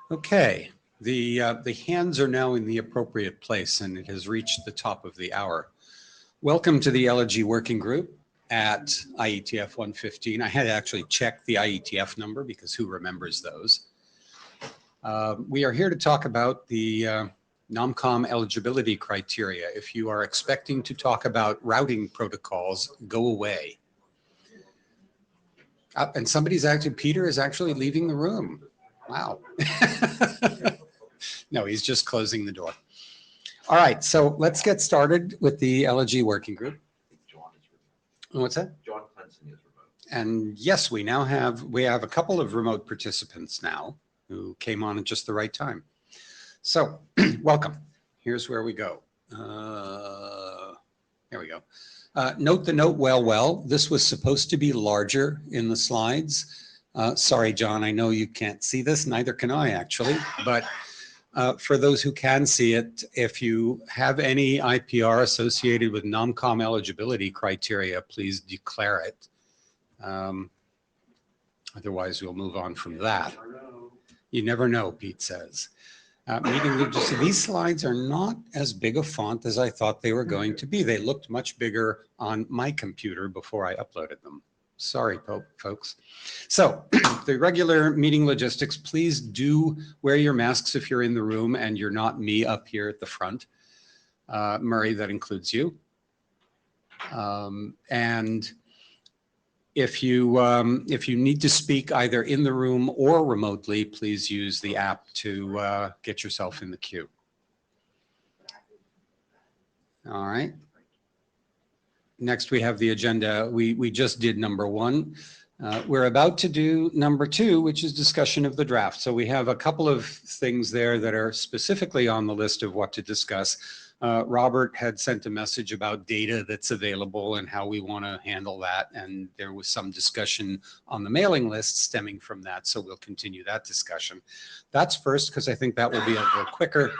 Okay, the hands are now in the appropriate place and it has reached the top of the hour. Welcome to the Elegy Working Group at IETF 115. I had to actually check the IETF number because who remembers those? We are here to talk about the NOMCOM eligibility criteria. If you are expecting to talk about routing protocols, go away. And Peter is actually leaving the room. Wow. No, he's just closing the door. All right, so let's get started with the Elegy Working Group. John is remote. What's that? John Clemson is remote. And yes, we have a couple of remote participants now who came on at just the right time. So welcome. Here's where we go. Here we go. Note the note well. This was supposed to be larger in the slides. Sorry, John, I know you can't see this, neither can I actually, but for those who can see it, if you have any IPR associated with NOMCOM eligibility criteria, please declare it. Otherwise, we'll move on from that. You never know, Pete says. These slides are not as big a font as I thought they were going to be. They looked much bigger on my computer before I uploaded them. Sorry, folks. So the regular meeting logistics, please do wear your masks if you're in the room and you're not me up here at the front. Murray, that includes you. And if you need to speak either in the room or remotely, please use the app to get yourself in the queue. All right. Next, we have the agenda. We just did number one. We're about to do number two, which is discussion of the draft. So we have a couple of things there that are specifically on the list of what to discuss. Robert had sent a message about data that's available and how we want to handle that. And there was some discussion on the mailing list stemming from that. So we'll continue that discussion. That's first, because I think that will be a little quicker.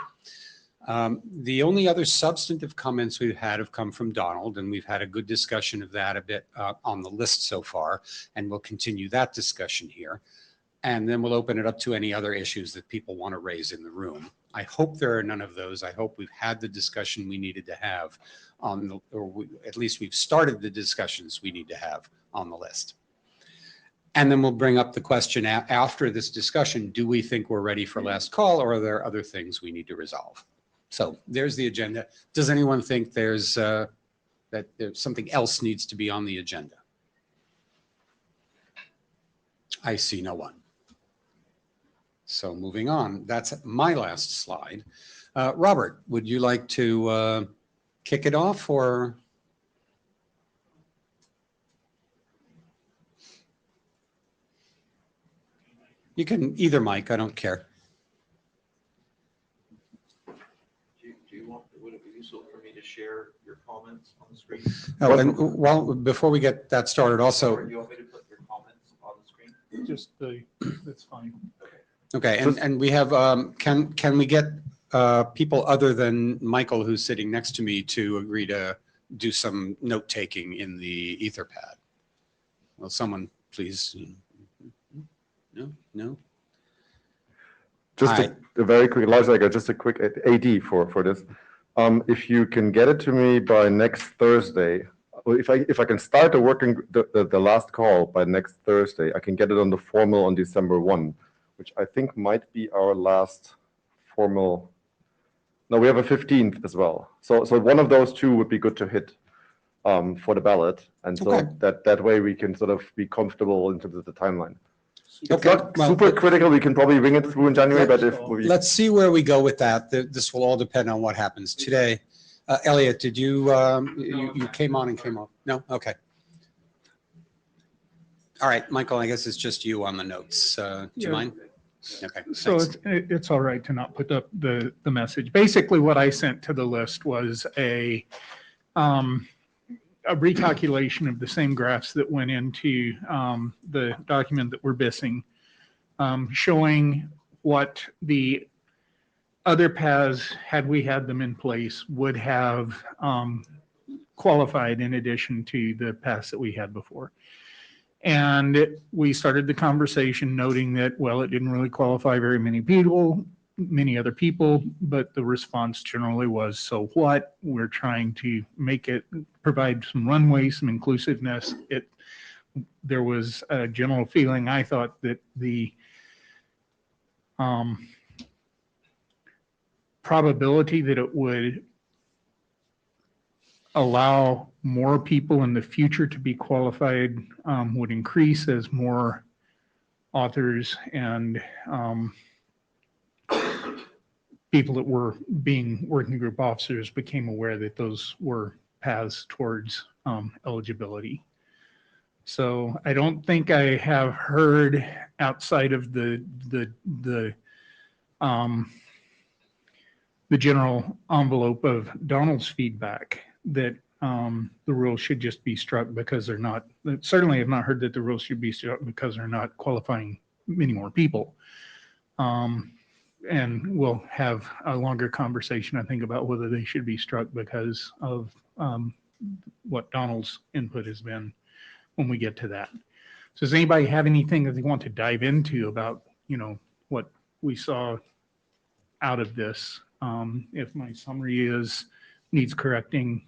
The only other substantive comments we've had have come from Donald, and we've had a good discussion of that a bit on the list so far, and we'll continue that discussion here. And then we'll open it up to any other issues that people want to raise in the room. I hope there are none of those. I hope we've had the discussion we needed to have on the, at least we've started the discussions we need to have on the list. And then we'll bring up the question after this discussion, do we think we're ready for last call, or are there other things we need to resolve? So there's the agenda. Does anyone think there's that there's something else needs to be on the agenda? I see no one. So moving on, that's my last slide. Robert, would you like to kick it off, or? You can either mic, I don't care. Would it be useful for me to share your comments on the screen? Oh, and well, before we get that started, also. Or do you want me to put your comments on the screen? Just that's fine. Okay, and we have, can we get people other than Michael, who's sitting next to me, to agree to do some note taking in the Etherpad? Will someone please? No? Just a very quick, just a quick AD for this. If you can get it to me by next Thursday, if I can start the last call by next Thursday, I can get it on the formal on December 1, which I think might be our last formal. No, we have a 15th as well. So one of those two would be good to hit for the ballot, and so that way we can sort of be comfortable in terms of the timeline. It's not super critical. We can probably ring it through in January, but if we... Let's see where we go with that. This will all depend on what happens today. Elliot, did you came on and came off? No? Okay. All right, Michael, I guess it's just you on the notes. Do you mind? Okay. So it's all right to not put up the message. Basically, what I sent to the list was a recalculation of the same graphs that went into the document that we're missing, showing what the other paths, had we had them in place, would have qualified in addition to the paths that we had before. And we started the conversation noting that, well, it didn't really qualify very many other people, but the response generally was, so what? We're trying to make it, provide some runway, some inclusiveness. There was a general feeling, I thought, that the probability that it would allow more people in the future to be qualified would increase as more authors and people that were being working group officers became aware that those were paths towards eligibility. So I don't think I have heard outside of the general envelope of Donald's feedback that the rules should just be struck because they're not, certainly have not heard that the rules should be struck because they're not qualifying many more people. And we'll have a longer conversation, I think, about whether they should be struck because of what Donald's input has been when we get to that. So does anybody have anything that they want to dive into about, what we saw out of this? If my summary needs correcting.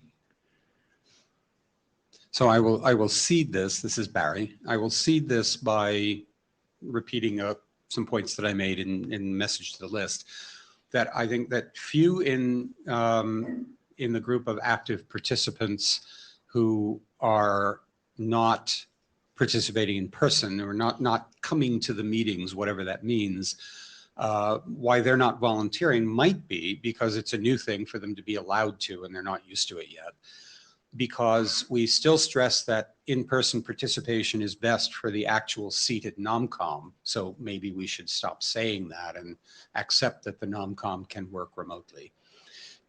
So I will seed this. This is Barry. I will seed this by repeating some points that I made in message to the list, that I think that few in the group of active participants who are not participating in person or not coming to the meetings, whatever that means, why they're not volunteering might be because it's a new thing for them to be allowed to and they're not used to it yet. Because we still stress that in-person participation is best for the actual seat at NOMCOM. So maybe we should stop saying that and accept that the NOMCOM can work remotely.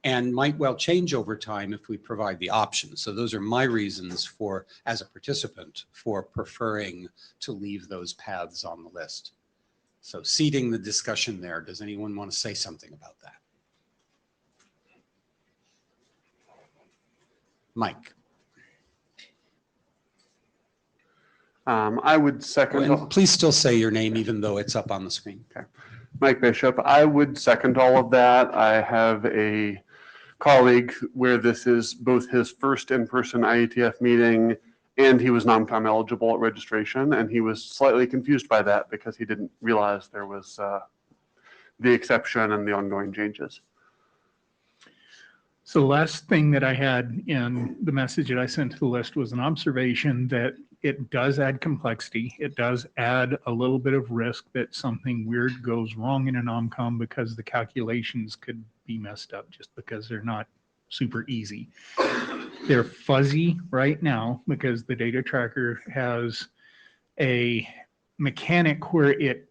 And might well change over time if we provide the option. So those are my reasons for, as a participant, for preferring to leave those paths on the list. So seeding the discussion there. Does anyone want to say something about that? Mike. I would second. And please still say your name even though it's up on the screen. Okay. Mike Bishop. I would second all of that. I have a colleague where this is both his first in-person IETF meeting and he was NOMCOM eligible at registration, and he was slightly confused by that because he didn't realize there was the exception and the ongoing changes. So the last thing that I had in the message that I sent to the list was an observation that it does add complexity. It does add a little bit of risk that something weird goes wrong in a NOMCOM because the calculations could be messed up just because they're not super easy. They're fuzzy right now because the data tracker has a mechanic where it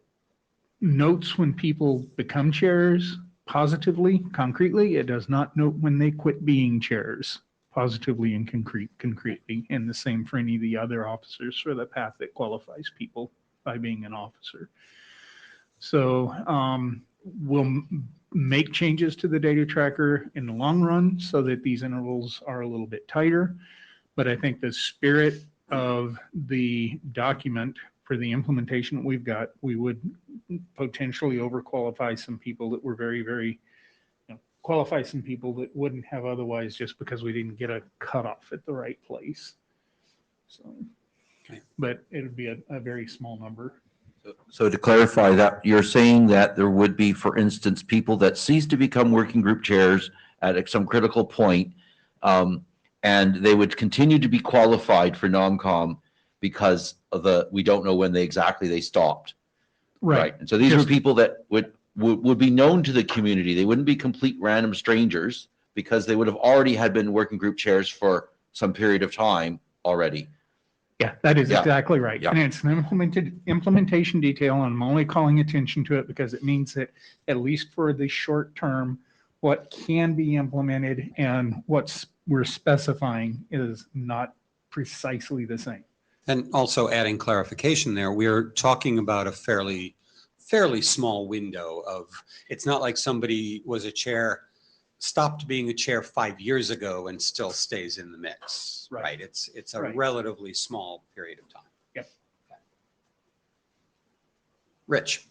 notes when people become chairs positively, concretely. It does not note when they quit being chairs positively and concretely, and the same for any of the other officers for the path that qualifies people by being an officer. So we'll make changes to the data tracker in the long run so that these intervals are a little bit tighter. But I think the spirit of the document for the implementation that we've got, we would potentially overqualify some people that were very, qualify some people that wouldn't have otherwise just because we didn't get a cutoff at the right place. So, okay. But it would be a very small number. So to clarify that, you're saying that there would be, for instance, people that cease to become working group chairs at some critical point, and they would continue to be qualified for NOMCOM because of we don't know when they stopped. Right. And so these were people that would be known to the community. They wouldn't be complete random strangers because they would have already had been working group chairs for some period of time already. Yeah, that is exactly right. Yeah. And it's an implementation detail, and I'm only calling attention to it because it means that at least for the short term, what can be implemented and what we're specifying is not precisely the same. And also adding clarification there, we're talking about a fairly small window of, it's not like somebody was a chair, stopped being a chair 5 years ago and still stays in the mix, right? It's a Right. relatively small period of time. Yep. Rich,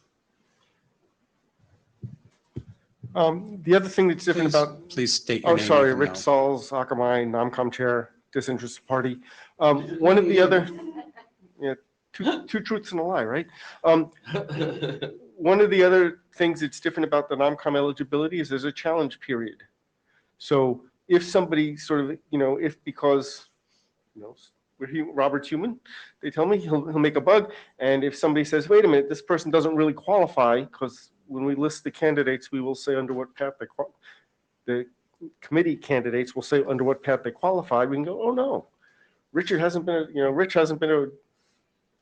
The other thing that's different about, please state your oh, name. sorry, even Rick though- Sauls, Akamai, Nomcom Chair, Disinterested Party. One of the other, yeah, two truths and a lie, right? One of the other things that's different about the Nomcom eligibility is there's a challenge period. So if somebody sort of, if because, Robert's human, they tell me he'll make a bug. And if somebody says, wait a minute, this person doesn't really qualify, because when we list the candidates, we will say under what path the committee candidates will say under what path they qualify. We can go, oh no, Rich hasn't been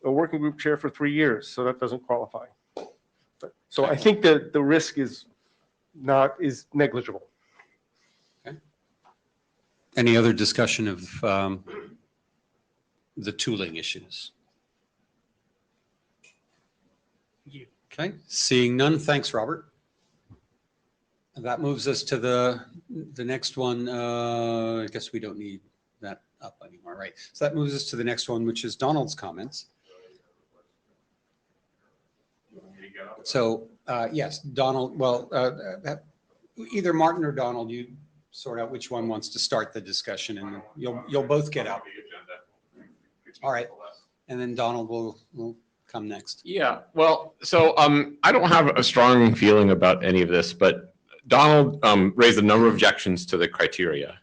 a working group chair for 3 years, so that doesn't qualify. So I think that the risk is negligible. Any other discussion of the tooling issues? Okay, seeing none, thanks, Robert. And that moves us to the next one. I guess we don't need that up anymore, right? So that moves us to the next one, which is Donald's comments. So yes, Donald, well, either Martin or Donald, you sort out which one wants to start the discussion, and you'll both get up. All right, and then Donald will come next. Yeah, well, so I don't have a strong feeling about any of this, but Donald raised a number of objections to the criteria.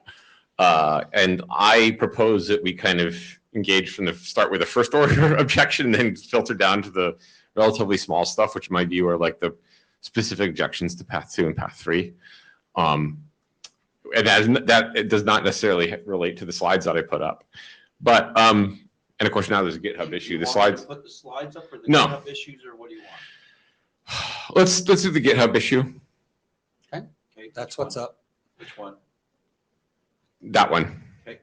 And I propose that we kind of engage from the start with the first order objection, then filter down to the relatively small stuff, which in my view are like the specific objections to path 2 and path 3. And that it does not necessarily relate to the slides that I put up. But, and of course now there's a GitHub issue. The slides. Put the slides up for the No. GitHub issues, or what do you want? Let's do the GitHub issue. Okay, That's which what's one? up. Which one? That one. Okay.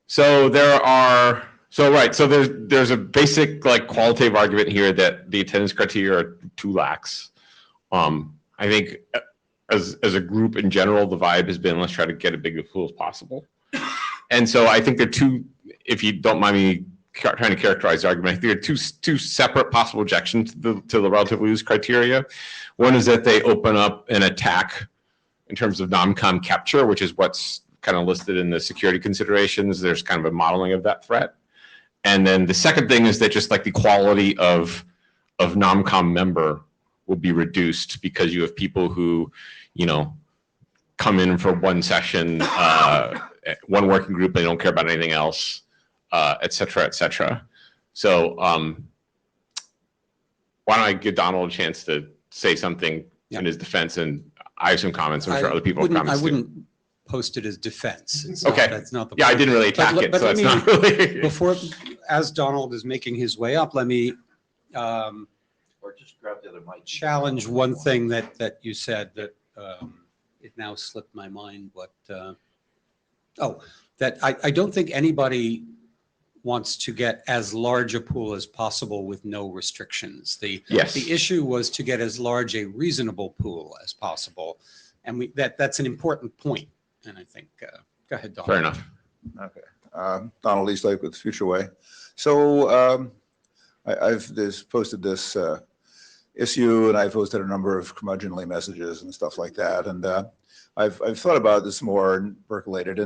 So there's a basic like qualitative argument here that the attendance criteria are too lax. I think as a group in general, the vibe has been let's try to get a big pool as possible. And so I think there are two, if you don't mind me trying to characterize the argument, I think there are two separate possible objections to the relatively loose criteria. One is that they open up an attack in terms of non-com capture, which is what's kind of listed in the security considerations. There's kind of a modeling of that threat. And then the second thing is that just like the quality of non-com member will be reduced because you have people who, come in for one session, one working group, they don't care about anything else, et cetera, et cetera. So why don't I give Donald a chance to say something in his defense, and I have some comments. I'm sure other people have comments I wouldn't post it as defense. It's Okay. That's not the Yeah, I point. didn't really attack it, but so let it's me- not really. Before, as Donald is making his way up, let me Or just grab the other mic. challenge one thing that you said that it now slipped my mind. That I don't think anybody wants to get as large a pool as possible with no restrictions. Yes. The issue was to get as large a reasonable pool as possible. And that's an important point. And I think, go ahead, Donald. Fair enough. Okay. Donald Eastlake with Future Way. So I've posted this issue, and I've posted a number of curmudgeonly messages and stuff like that. And I've thought about this more and percolated.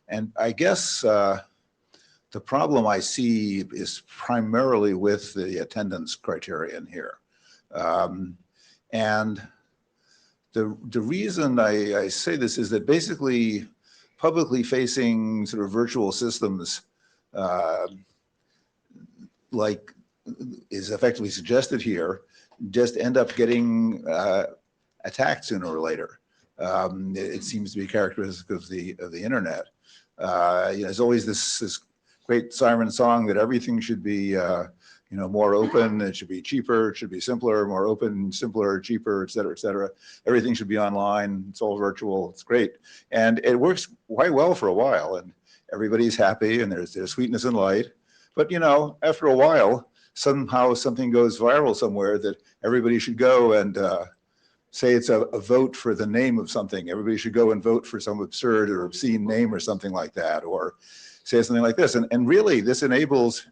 And I guess the problem I see is primarily with the attendance criterion here. And the reason I say this is that basically publicly facing sort of virtual systems like is effectively suggested here, just end up getting attacked sooner or later. It seems to be characteristic of the internet. There's always this great siren song that everything should be more open, it should be cheaper, it should be simpler, more open, simpler, cheaper, et cetera, et cetera. Everything should be online, it's all virtual, it's great. And it works quite well for a while, and everybody's happy, and there's sweetness and light. But after a while, somehow something goes viral somewhere that everybody should go and say it's a vote for the name of something. Everybody should go and vote for some absurd or obscene name or something like that. Or say something like this. And really, this enables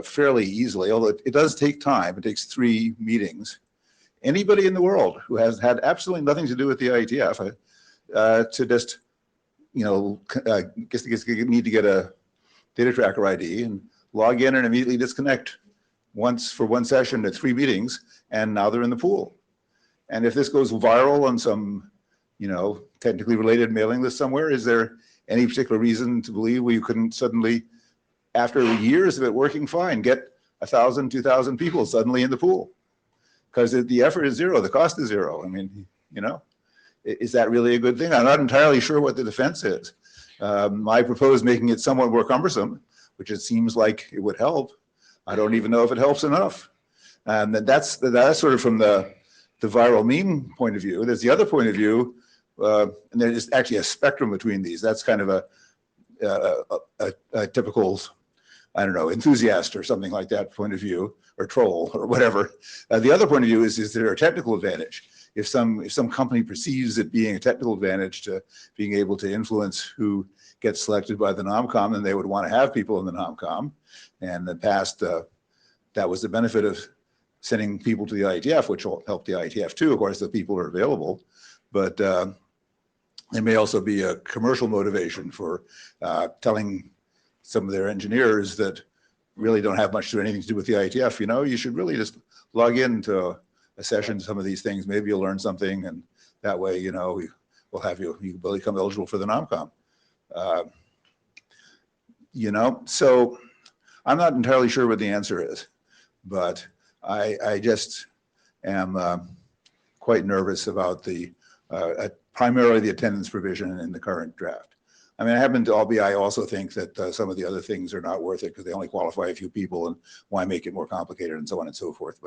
fairly easily, although it does take time, it takes 3 meetings. Anybody in the world who has had absolutely nothing to do with the IETF to just, need to get a data tracker ID and log in and immediately disconnect once for 1 session to 3 meetings, and now they're in the pool. And if this goes viral on some, technically related mailing list somewhere, is there any particular reason to believe we couldn't suddenly, after years of it working fine, get 1,000, 2,000 people suddenly in the pool? Because the effort is 0, the cost is 0. I mean, is that really a good thing? I'm not entirely sure what the defense is. I propose making it somewhat more cumbersome, which it seems like it would help. I don't even know if it helps enough. And that's sort of from the viral meme point of view. There's the other point of view, and there's actually a spectrum between these. That's kind of a typical, I don't know, enthusiast or something like that point of view, or troll or whatever. The other point of view is there a technical advantage? If some company perceives it being a technical advantage to being able to influence who gets selected by the NOMCOM, then they would want to have people in the NOMCOM. And in the past, that was the benefit of sending people to the IETF, which will help the IETF too. Of course, the people are available, but there may also be a commercial motivation for telling some of their engineers that really don't have much to anything to do with the IETF. You should really just log into a session, some of these things. Maybe you'll learn something, and that way, we'll have you become eligible for the NOMCOM. So I'm not entirely sure what the answer is, but I just am quite nervous about primarily the attendance provision in the current draft. I mean, I also think that some of the other things are not worth it because they only qualify a few people, and why make it more complicated and so on and so forth.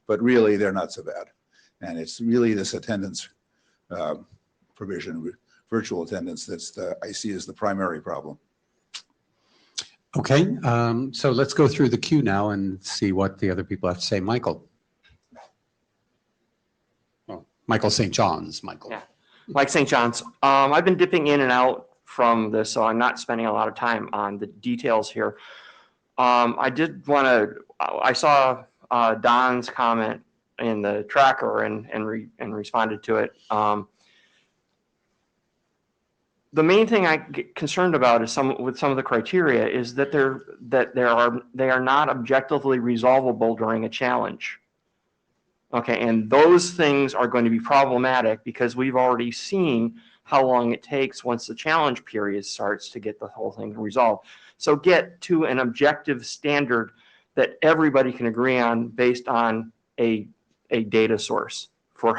But really, they're not so bad. And it's really this attendance provision, virtual attendance, I see as the primary problem. Okay, so let's go through the queue now and see what the other people have to say. Michael. Oh, Michael St. John's, Michael. Yeah, Mike St. John's. I've been dipping in and out from this, so I'm not spending a lot of time on the details here. I saw Don's comment in the tracker and responded to it. The main thing I get concerned about is with some of the criteria is that they are not objectively resolvable during a challenge. Okay, and those things are going to be problematic because we've already seen how long it takes once the challenge period starts to get the whole thing resolved. So get to an objective standard that everybody can agree on based on a data source for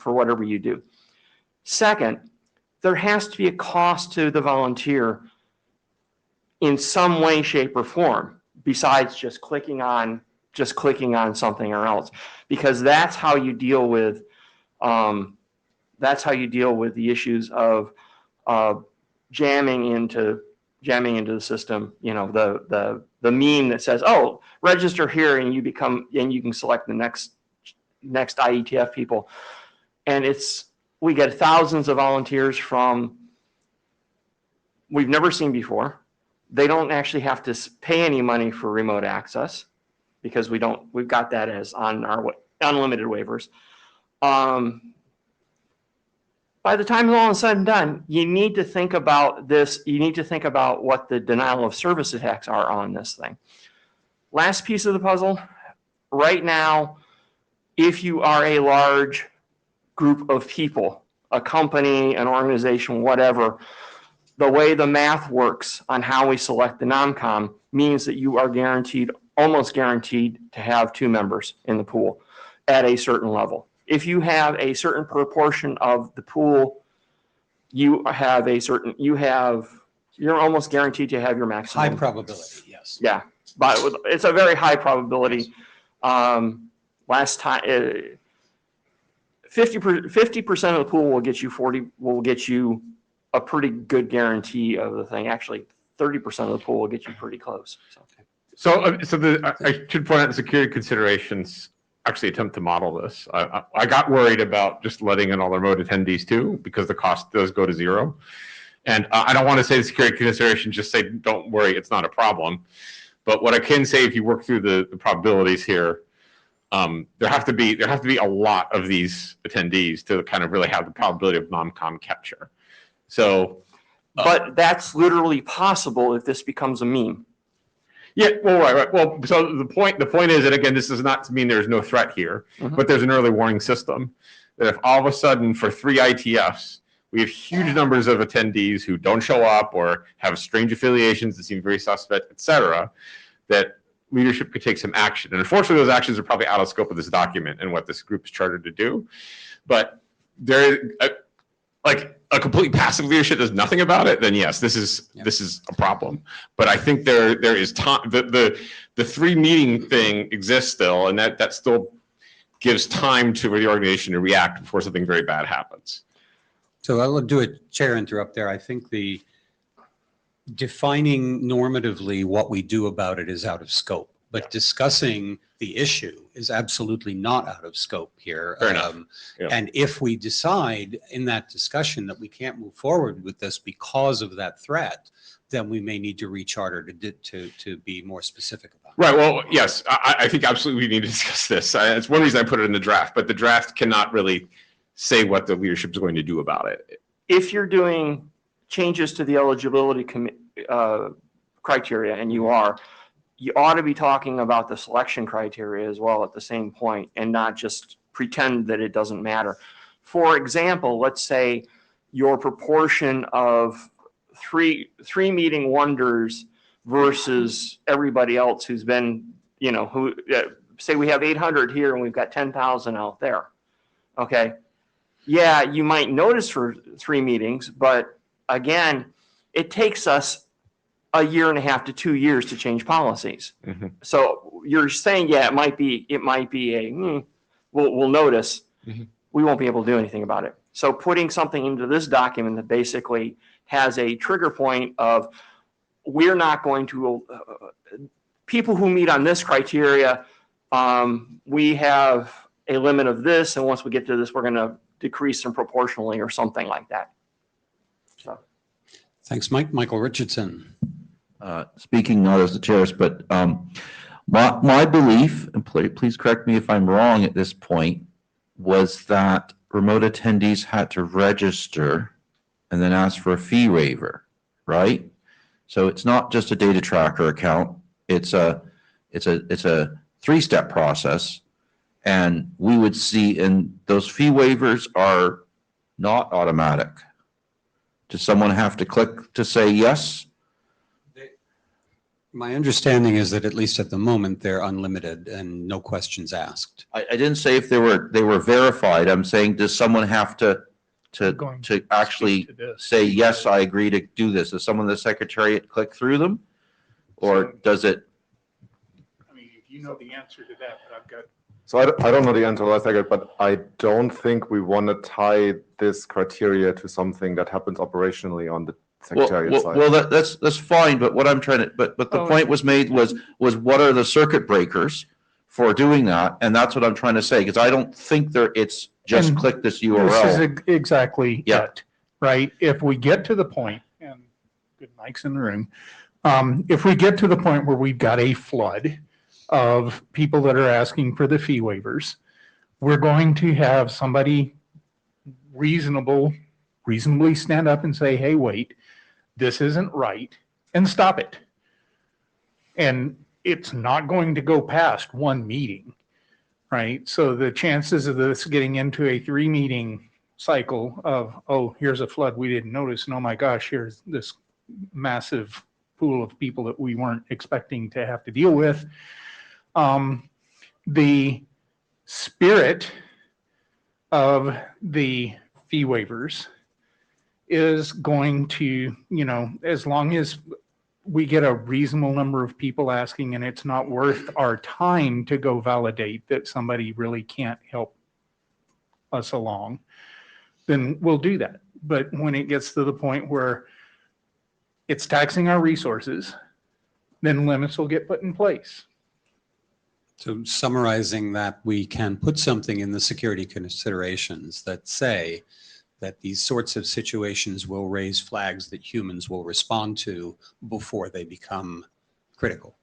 whatever you do. Second, there has to be a cost to the volunteer in some way, shape, or form besides just clicking on something or else, because that's how you deal with the issues of jamming into the system. The meme that says, "Oh, register here and you can select the next IETF people," and we get thousands of volunteers from we've never seen before. They don't actually have to pay any money for remote access because we've got that as on our unlimited waivers. By the time it's all said and done, you need to think about this. You need to think about what the denial of service attacks are on this thing. Last piece of the puzzle, right now, if you are a large group of people, a company, an organization, whatever, the way the math works on how we select the NOMCOM means that you are almost guaranteed to have 2 members in the pool at a certain level. If you have a certain proportion of the pool, you're almost guaranteed to have your maximum. High probability, yes. Yeah, but it's a very high probability. Last time, 50% of the pool will get you a pretty good guarantee of the thing. Actually, 30% of the pool will get you pretty close. I should point out the security considerations actually attempt to model this. I got worried about just letting in all the remote attendees too, because the cost does go to 0. And I don't want to say the security consideration, just say, don't worry, it's not a problem. But what I can say, if you work through the probabilities here, there have to be a lot of these attendees to kind of really have the probability of non-com capture. So, But that's literally possible if this becomes a meme. yeah, well, right. Well, so the point is that, again, this does not mean there's no threat here, but there's an early warning system that if all of a sudden for 3 IETFs, we have huge numbers of attendees who don't show up or have strange affiliations that seem very suspect, et cetera, that leadership could take some action. And unfortunately, those actions are probably out of scope of this document and what this group is chartered to do. But there, like a completely passive leadership does nothing about it, then yes, this is a problem. But I think there is time. The 3 meeting thing exists still, and that still gives time for the organization to react before something very bad happens. So I'll do a chair interrupt there. I think the defining normatively what we do about it is out of scope, but discussing the issue is absolutely not out of scope here. Fair enough. Yeah. And if we decide in that discussion that we can't move forward with this because of that threat, then we may need to recharter to be more specific about it. Right. Well, yes, I think absolutely we need to discuss this. It's one reason I put it in the draft, but the draft cannot really say what the leadership is going to do about it. If you're doing changes to the eligibility criteria, and you ought to be talking about the selection criteria as well at the same point, and not just pretend that it doesn't matter. For example, let's say your proportion of three meeting wonders versus everybody else who's been, say we have 800 here and we've got 10,000 out there. Okay. Yeah, you might notice for 3 meetings, but again, it takes us a year and a half to 2 years to change policies. Mm-hmm. So you're saying, yeah, it might be we'll notice. Mm-hmm. We won't be able to do anything about it. So putting something into this document that basically has a trigger point of, we're not going to, people who meet on this criteria, we have a limit of this, and once we get to this, we're going to decrease them proportionally or something like that. So. Thanks, Mike. Michael Richardson. Speaking not as the chairs, but my belief, and please correct me if I'm wrong at this point, was that remote attendees had to register and then ask for a fee waiver, right? So it's not just a data tracker account. It's a 3-step process. And we would see, and those fee waivers are not automatic. Does someone have to click to say yes? My understanding is that at least at the moment, they're unlimited and no questions asked. I didn't say if they were verified. I'm saying, does someone have to actually say, yes, I agree to do this? Does someone in the secretariat click through them? Or does it? I mean, you know the answer to that, but I've got. So I don't know the answer to that second, but I don't think we want to tie this criteria to something that happens operationally on the secretariat side. Well, that's fine, but what I'm trying to, but the point was made was what are the circuit breakers for doing that? And that's what I'm trying to say, because I don't think it's just And click this URL. This is exactly Yeah. it, right? If we get to the point, and good Mike's in the room, if we get to the point where we've got a flood of people that are asking for the fee waivers, we're going to have somebody reasonably stand up and say, hey, wait, this isn't right, and stop it. And it's not going to go past 1 meeting, right? So the chances of this getting into a 3-meeting cycle of, oh, here's a flood we didn't notice, and oh my gosh, here's this massive pool of people that we weren't expecting to have to deal with. The spirit of the fee waivers is going to, as long as we get a reasonable number of people asking and it's not worth our time to go validate that somebody really can't help us along, then we'll do that. But when it gets to the point where it's taxing our resources, then limits will get put in place. So summarizing that, we can put something in the security considerations that say that these sorts of situations will raise flags that humans will respond to before they become critical.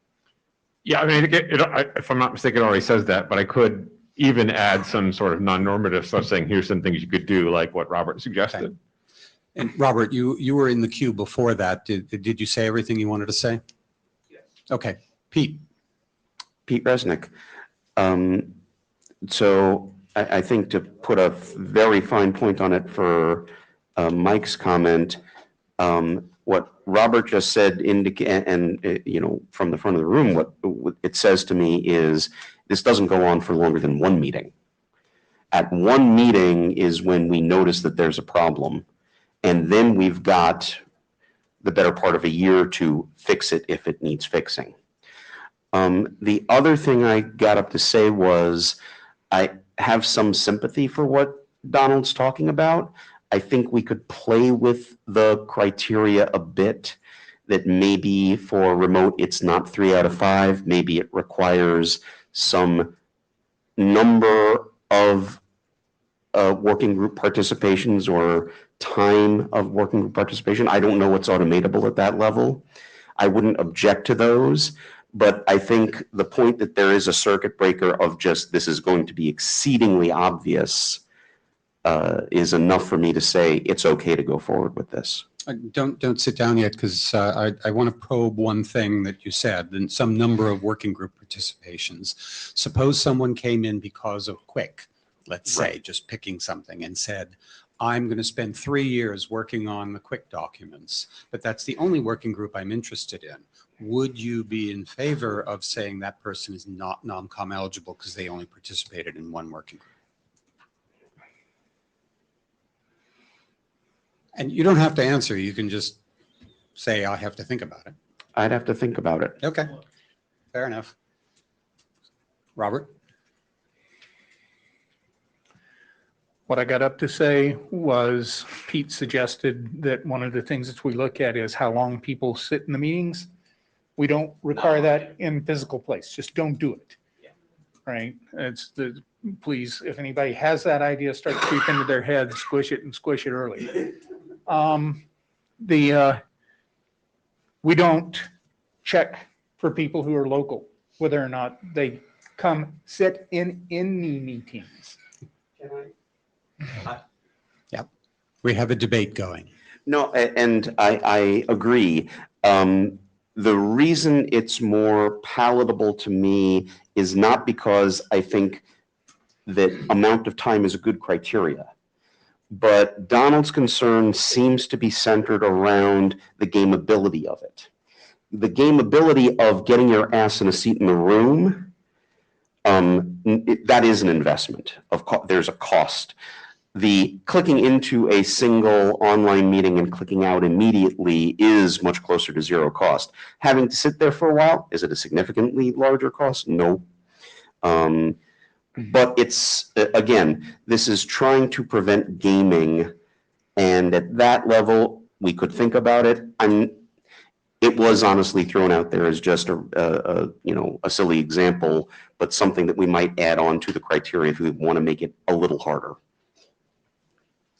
Yeah, I mean, if I'm not mistaken, it already says that, but I could even add some sort of non-normative stuff saying, here's some things you could do, like what Robert suggested. And Robert, you were in the queue before that. Did you say everything you wanted to say? Yes. Okay. Pete. Pete Resnick. So I think to put a very fine point on it for Mike's comment, what Robert just said from the front of the room, what it says to me is this doesn't go on for longer than one meeting. At one meeting is when we notice that there's a problem, and then we've got the better part of a year to fix it if it needs fixing. The other thing I got up to say was I have some sympathy for what Donald's talking about. I think we could play with the criteria a bit, that maybe for remote, it's not 3 out of 5. Maybe it requires some number of working group participations or time of working group participation. I don't know what's automatable at that level. I wouldn't object to those. But I think the point that there is a circuit breaker of just this is going to be exceedingly obvious is enough for me to say it's okay to go forward with this. Don't sit down yet, because I want to probe one thing that you said, and some number of working group participations. Suppose someone came in because of Quick, let's say, just picking something, and said, I'm going to spend 3 years working on the Quick documents, but that's the only working group I'm interested in. Would you be in favor of saying that person is not non-com eligible because they only participated in one working group? And you don't have to answer. You can just say, I have to think about it. I'd have to think about it. Okay, fair enough. Robert? What I got up to say was Pete suggested that one of the things that we look at is how long people sit in the meetings. We don't require that in physical place. Just don't do it. Yeah. Right? Please, if anybody has that idea, start to creep into their head, squish it and squish it early. We don't check for people who are local, whether or not they come sit in any meetings. Yep. We have a debate going. No, and I agree. The reason it's more palatable to me is not because I think that amount of time is a good criteria, but Donald's concern seems to be centered around the gameability of it. The gameability of getting your ass in a seat in the room, that is an investment. There's a cost. The clicking into a single online meeting and clicking out immediately is much closer to zero cost. Having to sit there for a while, is it a significantly larger cost? No. But it's, again, this is trying to prevent gaming. And at that level, we could think about it. It was honestly thrown out there as just a silly example, but something that we might add on to the criteria if we want to make it a little harder.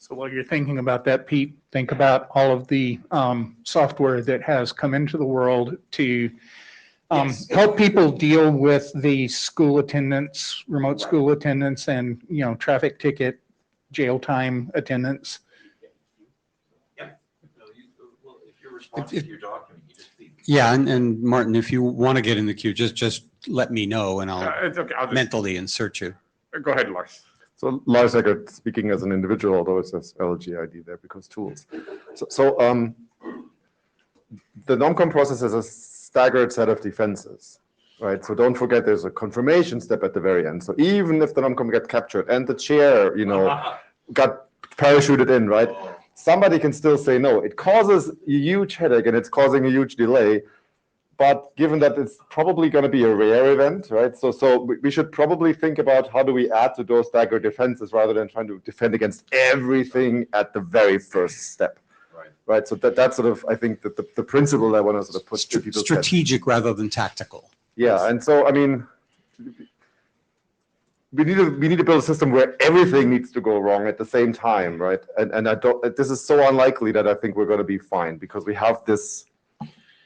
So while you're thinking about that, Pete, think about all of the software that has come into the world to help people deal with the school attendance, remote school attendance, and traffic ticket, jail time attendance. Yeah. Well, if you're responsive to your document, you just leave. Yeah, and Martin, if you want to get in the queue, just let me know and I'll It's okay. I'll just, mentally insert you. go ahead, Lars. So Lars Eckert, speaking as an individual, although it says LG ID there because tools. So the NOMCOM process is a staggered set of defenses, right? So don't forget there's a confirmation step at the very end. So even if the NOMCOM gets captured and the chair, got parachuted in, right? Somebody can still say no. It causes a huge headache and it's causing a huge delay. But given that it's probably going to be a rare event, right? So we should probably think about how do we add to those staggered defenses rather than trying to defend against everything at the very first step. Right. So that's sort of, I think, the principle I want to sort of put to people's heads. Strategic rather than tactical. Yeah. And so, I mean, we need to build a system where everything needs to go wrong at the same time, right? And I don't, this is so unlikely that I think we're going to be fine because we have this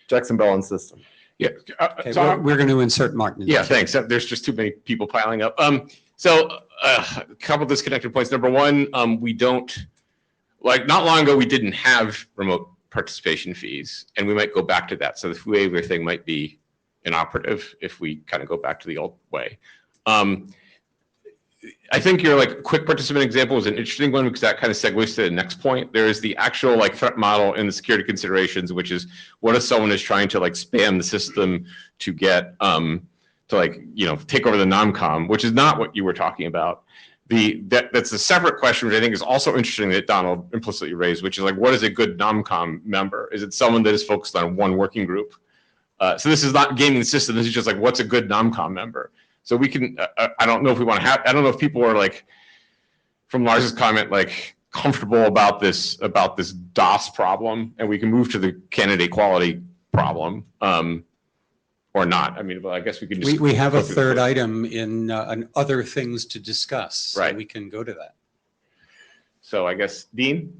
checks and balance system. Yeah. Okay, So we're going to insert Martin. in the yeah, queue. thanks. There's just too many people piling up. So a couple disconnected points. Number one, we don't, like, not long ago, we didn't have remote participation fees, and we might go back to that. So the waiver thing might be inoperative if we kind of go back to the old way. I think your like quick participant example is an interesting one because that kind of segues to the next point. There is the actual like threat model in the security considerations, which is what if someone is trying to like spam the system to get to like, you know, take over the non-com, which is not what you were talking about. That's a separate question, which I think is also interesting that Donald implicitly raised, which is like, what is a good non-com member? Is it someone that is focused on one working group? So this is not gaming the system. This is just like, what's a good non-com member? So we can, I don't know if we want to have, I don't know if people are like, from Lars's comment, like comfortable about this DOS problem, and we can move to the candidate quality problem, or not. I mean, well, I guess we can just. We have go a through the third flow. item in other things to discuss. So Right. we can go to that. So I guess, Dean?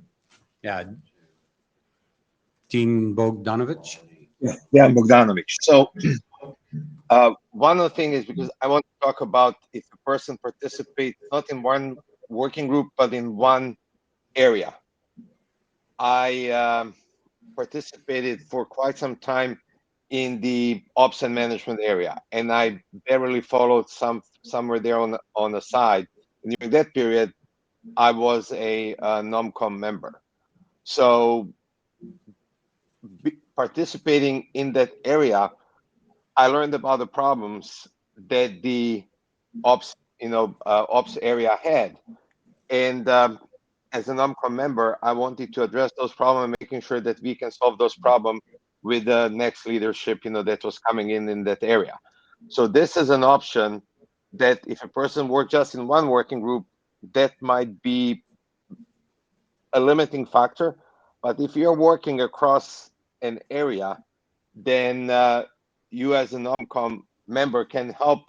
Yeah. Dean Bogdanovich? Yeah, Bogdanovich. So one of the things is because I want to talk about if a person participates not in one working group, but in one area. I participated for quite some time in the ops and management area, and I barely followed somewhere there on the side. And during that period, I was a NOMCOM member. So participating in that area, I learned about the problems that the ops area had, and as an NOMCOM member, I wanted to address those problems, making sure that we can solve those problems with the next leadership, that was coming in that area. So this is an option that if a person works just in one working group, that might be a limiting factor. But if you're working across an area, then you as a NOMCOM member can help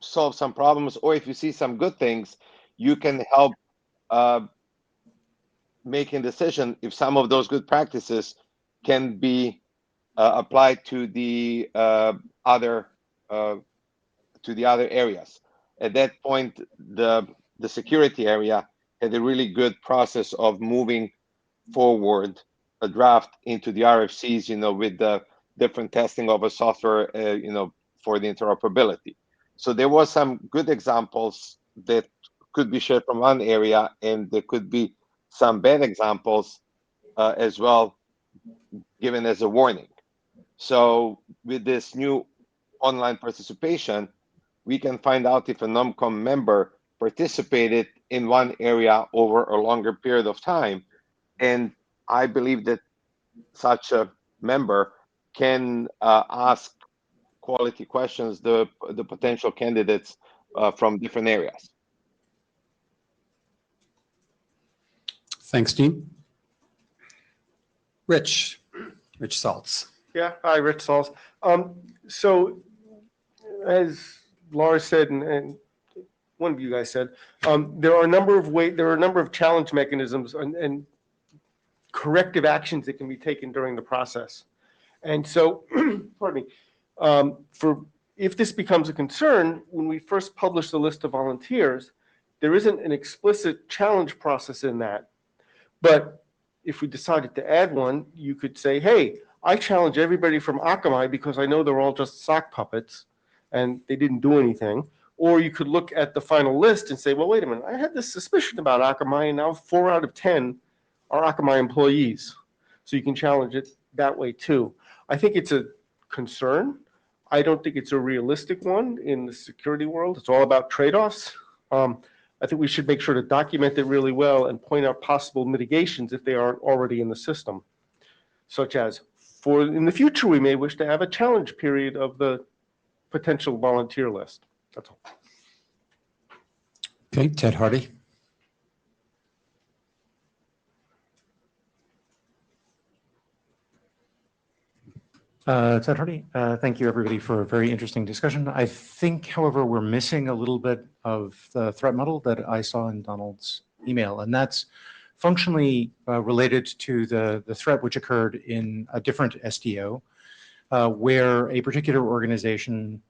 solve some problems, or if you see some good things, you can help making decision if some of those good practices can be applied to the other areas. At that point, the security area had a really good process of moving forward a draft into the RFCs, with the different testing of a software, for the interoperability. So there was some good examples that could be shared from one area, and there could be some bad examples as well, given as a warning. So with this new online participation, we can find out if a NOMCOM member participated in one area over a longer period of time. And I believe that such a member can ask quality questions, the potential candidates from different areas. Thanks, Dean. Rich Saltz. Yeah, hi, Rich Sauls. So as Lars said, and one of you guys said, there are a number of challenge mechanisms and corrective actions that can be taken during the process. And so, pardon me, if this becomes a concern, when we first published the list of volunteers, there isn't an explicit challenge process in that. But if we decided to add one, you could say, hey, I challenge everybody from Akamai because I know they're all just sock puppets and they didn't do anything. Or you could look at the final list and say, well, wait a minute, I had this suspicion about Akamai, and now 4 out of 10 are Akamai employees. So you can challenge it that way too. I think it's a concern. I don't think it's a realistic one in the security world. It's all about trade-offs. I think we should make sure to document it really well and point out possible mitigations if they aren't already in the system, such as in the future, we may wish to have a challenge period of the potential volunteer list. That's all. Okay, Ted Hardy. Ted Hardy, thank you everybody for a very interesting discussion. I think, however, we're missing a little bit of the threat model that I saw in Donald's email, and that's functionally related to the threat which occurred in a different SDO, where a particular organization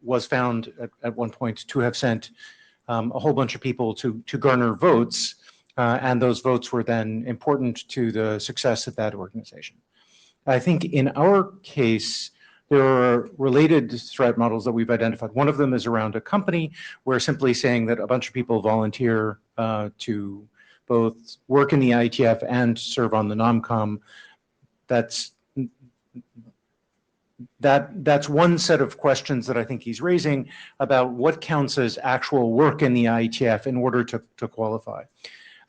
was found at one point to have sent a whole bunch of people to garner votes, and those votes were then important to the success of that organization. I think in our case, there are related threat models that we've identified. One of them is around a company where simply saying that a bunch of people volunteer to both work in the IETF and serve on the NOMCOM. That's one set of questions that I think he's raising about what counts as actual work in the IETF in order to qualify.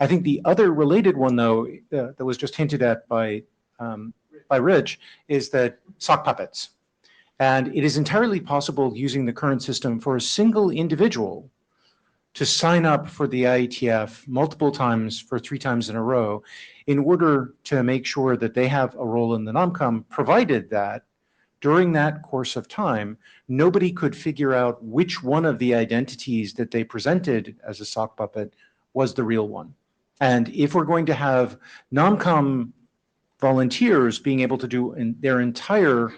I think the other related one, though, that was just hinted at by Rich, is that sock puppets. And it is entirely possible using the current system for a single individual to sign up for the IETF multiple times for 3 times in a row in order to make sure that they have a role in the NOMCOM, provided that during that course of time, nobody could figure out which one of the identities that they presented as a sock puppet was the real one. And if we're going to have NOMCOM volunteers being able to do their entire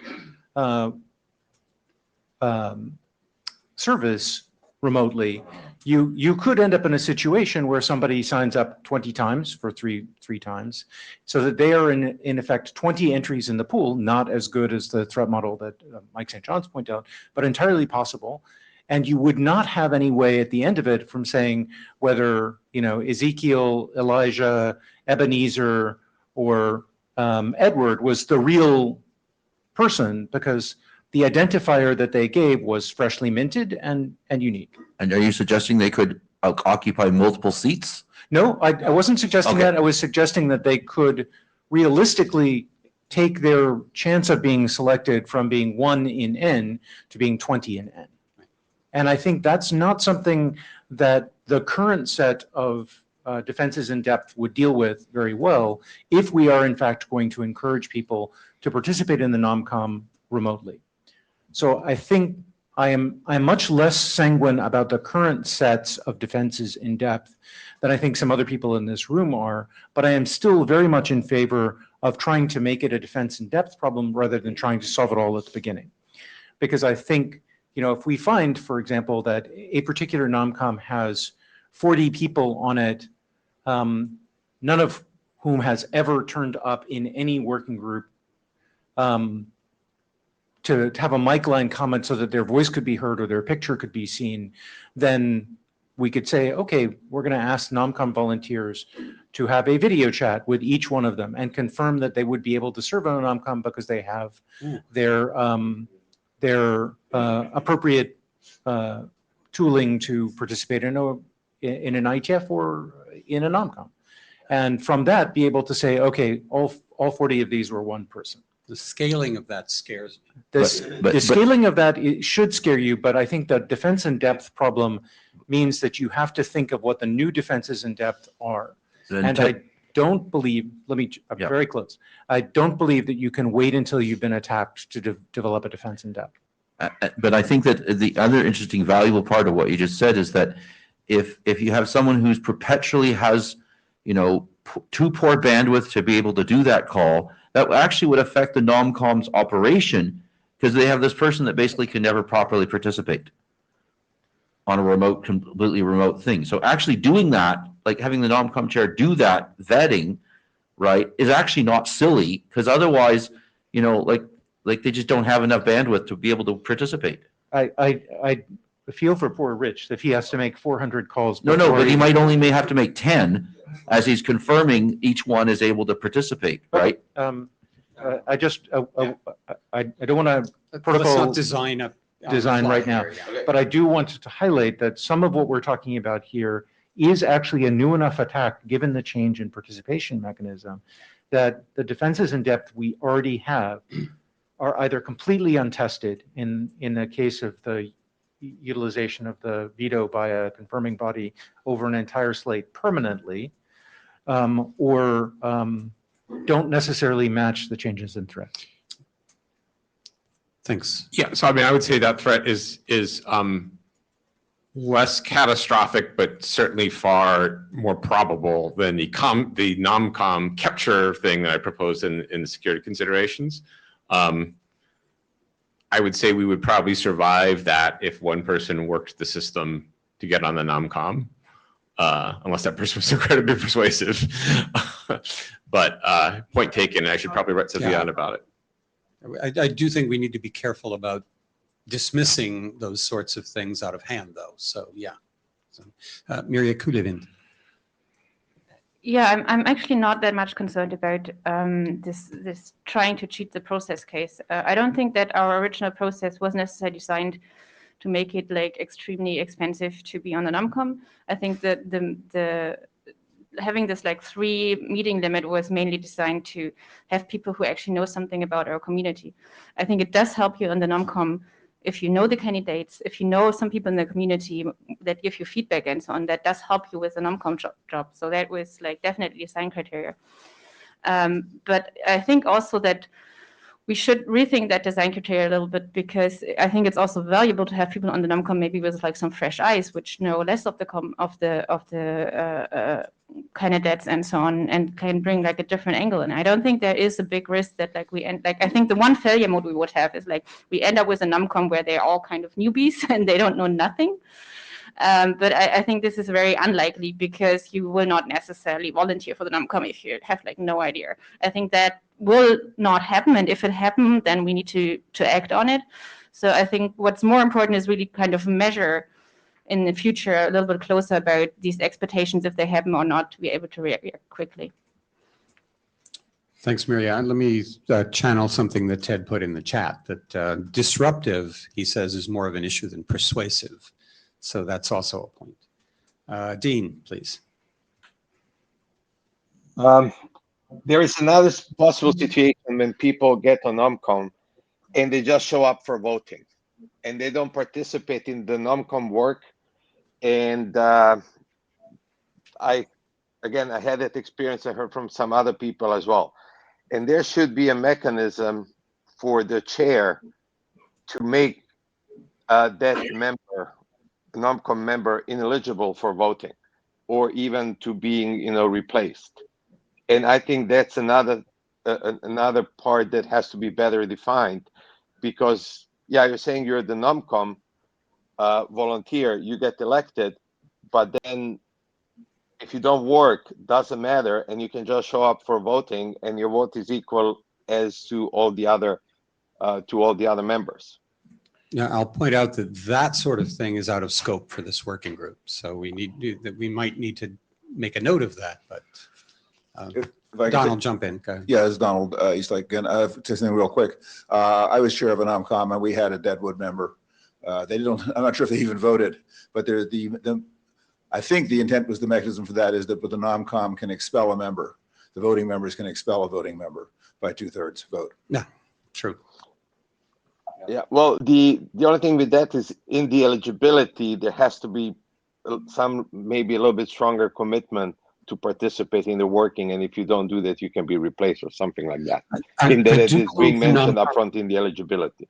service remotely, you could end up in a situation where somebody signs up 20 times for three times, so that they are in effect 20 entries in the pool, not as good as the threat model that Mike St. John's pointed out, but entirely possible. And you would not have any way at the end of it from saying whether, Ezekiel, Elijah, Ebenezer, or Edward was the real person, because the identifier that they gave was freshly minted and unique. And are you suggesting they could occupy multiple seats? No, I wasn't suggesting that. I was suggesting that they could realistically take their chance of being selected from being 1 in N to being 20 in N. And I think that's not something that the current set of defenses in depth would deal with very well if we are in fact going to encourage people to participate in the NOMCOM remotely. So I think I'm much less sanguine about the current sets of defenses in depth than I think some other people in this room are, but I am still very much in favor of trying to make it a defense in depth problem rather than trying to solve it all at the beginning. Because I think, if we find, for example, that a particular NOMCOM has 40 people on it, none of whom has ever turned up in any working group, to have a mic line comment so that their voice could be heard or their picture could be seen, then we could say, okay, we're going to ask NOMCOM volunteers to have a video chat with each one of them and confirm that they would be able to serve on a NOMCOM because they have their appropriate tooling to participate in an IETF or in a NOMCOM. And from that, be able to say, okay, all 40 of these were one person. The scaling of that scares me. The scaling of that should scare you, but I think the defense in depth problem means that you have to think of what the new defenses in depth are. And I don't believe, I'm very close. I don't believe that you can wait until you've been attacked to develop a defense in depth. But I think that the other interesting, valuable part of what you just said is that if you have someone who's perpetually has, too poor bandwidth to be able to do that call, that actually would affect the NOMCOM's operation, because they have this person that basically can never properly participate on a completely remote thing. So actually doing that, like having the NOMCOM chair do that vetting, right, is actually not silly, because otherwise, like they just don't have enough bandwidth to be able to participate. I feel for poor Rich if he has to make 400 calls. No, but he may have to make 10 as he's confirming each one is able to participate, right? I don't want to Let's not design right now, but I do want to highlight that some of what we're talking about here is actually a new enough attack, given the change in participation mechanism, that the defenses in depth we already have are either completely untested in the case of the utilization of the veto by a confirming body over an entire slate permanently, or don't necessarily match the changes in threat. Thanks. Yeah, so I mean, I would say that threat is less catastrophic, but certainly far more probable than the non-com capture thing that I proposed in the security considerations. I would say we would probably survive that if one person worked the system to get on the non-com, unless that person was incredibly persuasive. But point taken, I should probably write something out about it. I do think we need to be careful about dismissing those sorts of things out of hand, though. So, yeah. So, Mirja Kulevind. Yeah, I'm actually not that much concerned about this trying to cheat the process case. I don't think that our original process was necessarily designed to make it like extremely expensive to be on the NUMCOM. I think that the having this like 3 meeting limit was mainly designed to have people who actually know something about our community. I think it does help you on the NUMCOM if you know the candidates, if you know some people in the community that give you feedback and so on. That does help you with the NUMCOM job. So that was like definitely a design criteria. But I think also that we should rethink that design criteria a little bit, because I think it's also valuable to have people on the NUMCOM maybe with like some fresh eyes, which know less of the candidates and so on, and can bring like a different angle. And I don't think there is a big risk that like we end, like I think the one failure mode we would have is like we end up with a NUMCOM where they're all kind of newbies and they don't know nothing. But I think this is very unlikely, because you will not necessarily volunteer for the NUMCOM if you have like no idea. I think that will not happen, and if it happens, then we need to act on it. So I think what's more important is really kind of measure in the future a little bit closer about these expectations, if they happen or not, to be able to react quickly. Thanks, Mirja. Let me channel something that Ted put in the chat, that disruptive, he says, is more of an issue than persuasive. So that's also a point. Dean, please. There is another possible situation when people get on NUMCOM and they just show up for voting and they don't participate in the NUMCOM work. And I had that experience. I heard from some other people as well. And there should be a mechanism for the chair to make that member, NUMCOM member, ineligible for voting, or even to being, replaced. And I think that's another part that has to be better defined, because you're saying you're the NUMCOM volunteer, you get elected, but then if you don't work, doesn't matter, and you can just show up for voting, and your vote is equal as to all the other members. Yeah, I'll point out that that sort of thing is out of scope for this working group. So we might need to make a note of that. But If I can Donald, jump in. Go ahead. Yeah, it's Donald Eastlake again. Just something real quick. I was chair of an NUMCOM, and we had a Deadwood member. I'm not sure if they even voted, but I think the intent was, the mechanism for that is that the NUMCOM can expel a member. The voting members can expel a voting member by 2/3 vote. Yeah, true. Yeah, well, the only thing with that is in the eligibility, there has to be maybe a little bit stronger commitment to participate in the working, and if you don't do that, you can be replaced or something like that. In that it is being mentioned up front in the eligibility.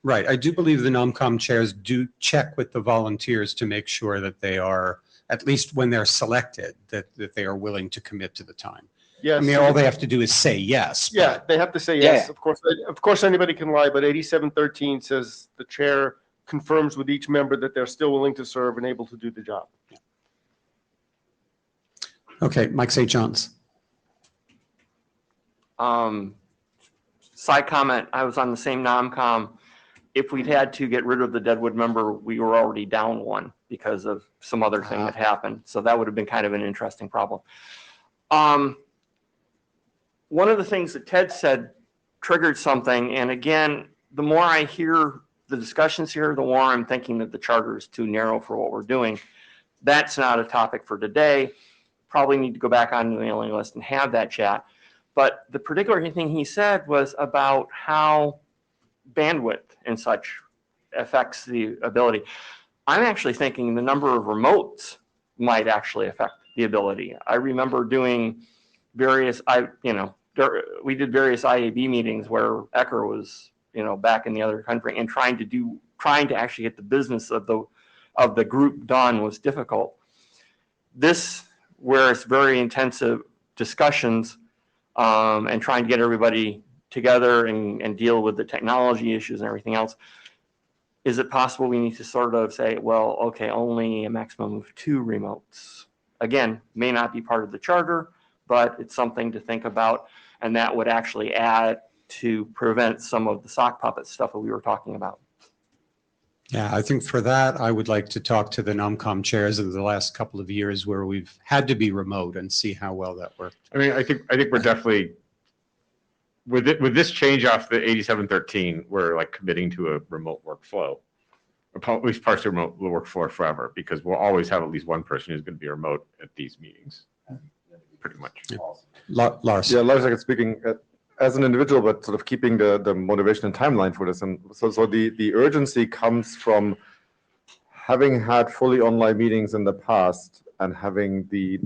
Right. I do believe the NUMCOM chairs do check with the volunteers to make sure that they are, at least when they're selected, that they are willing to commit to the time. Yes. I mean, all they have to do is say yes. Yeah, they have to say yes. Of course, anybody can lie, but 8713 says the chair confirms with each member that they're still willing to serve and able to do the job. Okay, Mike St. John's. Side comment, I was on the same NOMCOM. If we'd had to get rid of the Deadwood member, we were already down one because of some other thing that happened. So that would have been kind of an interesting problem. One of the things that Ted said triggered something. And again, the more I hear the discussions here, the more I'm thinking that the charter is too narrow for what we're doing. That's not a topic for today. Probably need to go back on the mailing list and have that chat. But the particular thing he said was about how bandwidth and such affects the ability. I'm actually thinking the number of remotes might actually affect the ability. I remember doing various, we did various IAB meetings where Ecker was back in the other country, and trying to actually get the business of the group done was difficult. This, where it's very intensive discussions, and trying to get everybody together and deal with the technology issues and everything else, is it possible we need to sort of say, well, okay, only a maximum of 2 remotes? Again, may not be part of the charter, but it's something to think about, and that would actually add to prevent some of the sock puppet stuff that we were talking about. Yeah, I think for that, I would like to talk to the NOMCOM chairs of the last couple of years where we've had to be remote and see how well that worked. I mean, I think we're definitely, with this change off the 8713, we're like committing to a remote workflow, at least partial remote workflow forever, because we'll always have at least one person who's going to be remote at these meetings, pretty much. Yeah. Lars. Yeah, Lars, like speaking as an individual, but sort of keeping the motivation and timeline for this. And so the urgency comes from having had fully online meetings in the past and having the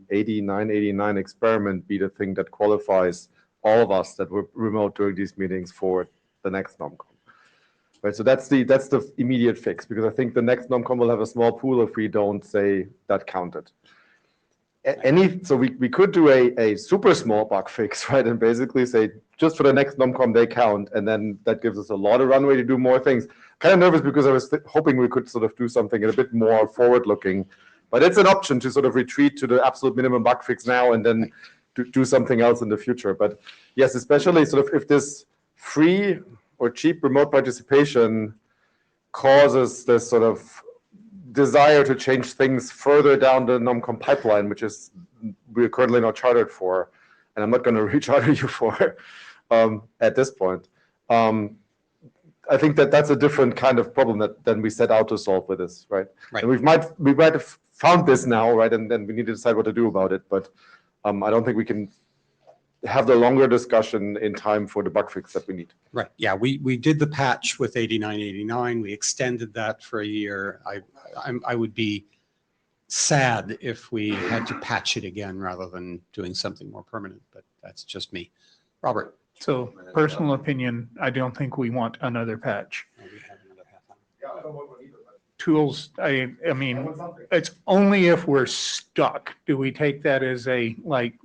8989 experiment be the thing that qualifies all of us that were remote during these meetings for the next NOMCOM. Right, so that's the immediate fix, because I think the next NOMCOM will have a small pool if we don't say that counted. So we could do a super small bug fix, right, and basically say just for the next NOMCOM they count, and then that gives us a lot of runway to do more things. Kind of nervous because I was hoping we could sort of do something a bit more forward-looking, but it's an option to sort of retreat to the absolute minimum bug fix now and then do something else in the future. But yes, especially sort of if this free or cheap remote participation causes this sort of desire to change things further down the NOMCOM pipeline, which is we're currently not chartered for, and I'm not going to recharter you for at this point. I think that's a different kind of problem than we set out to solve with this, right? Right. And we might have found this now, right? And then we need to decide what to do about it. But I don't think we can have the longer discussion in time for the bug fix that we need. Right. Yeah, we did the patch with 8989. We extended that for a year. I would be sad if we had to patch it again rather than doing something more permanent, but that's just me. Robert. So personal opinion, I don't think we want another patch. Tools, I mean, it's only if we're stuck do we take that as a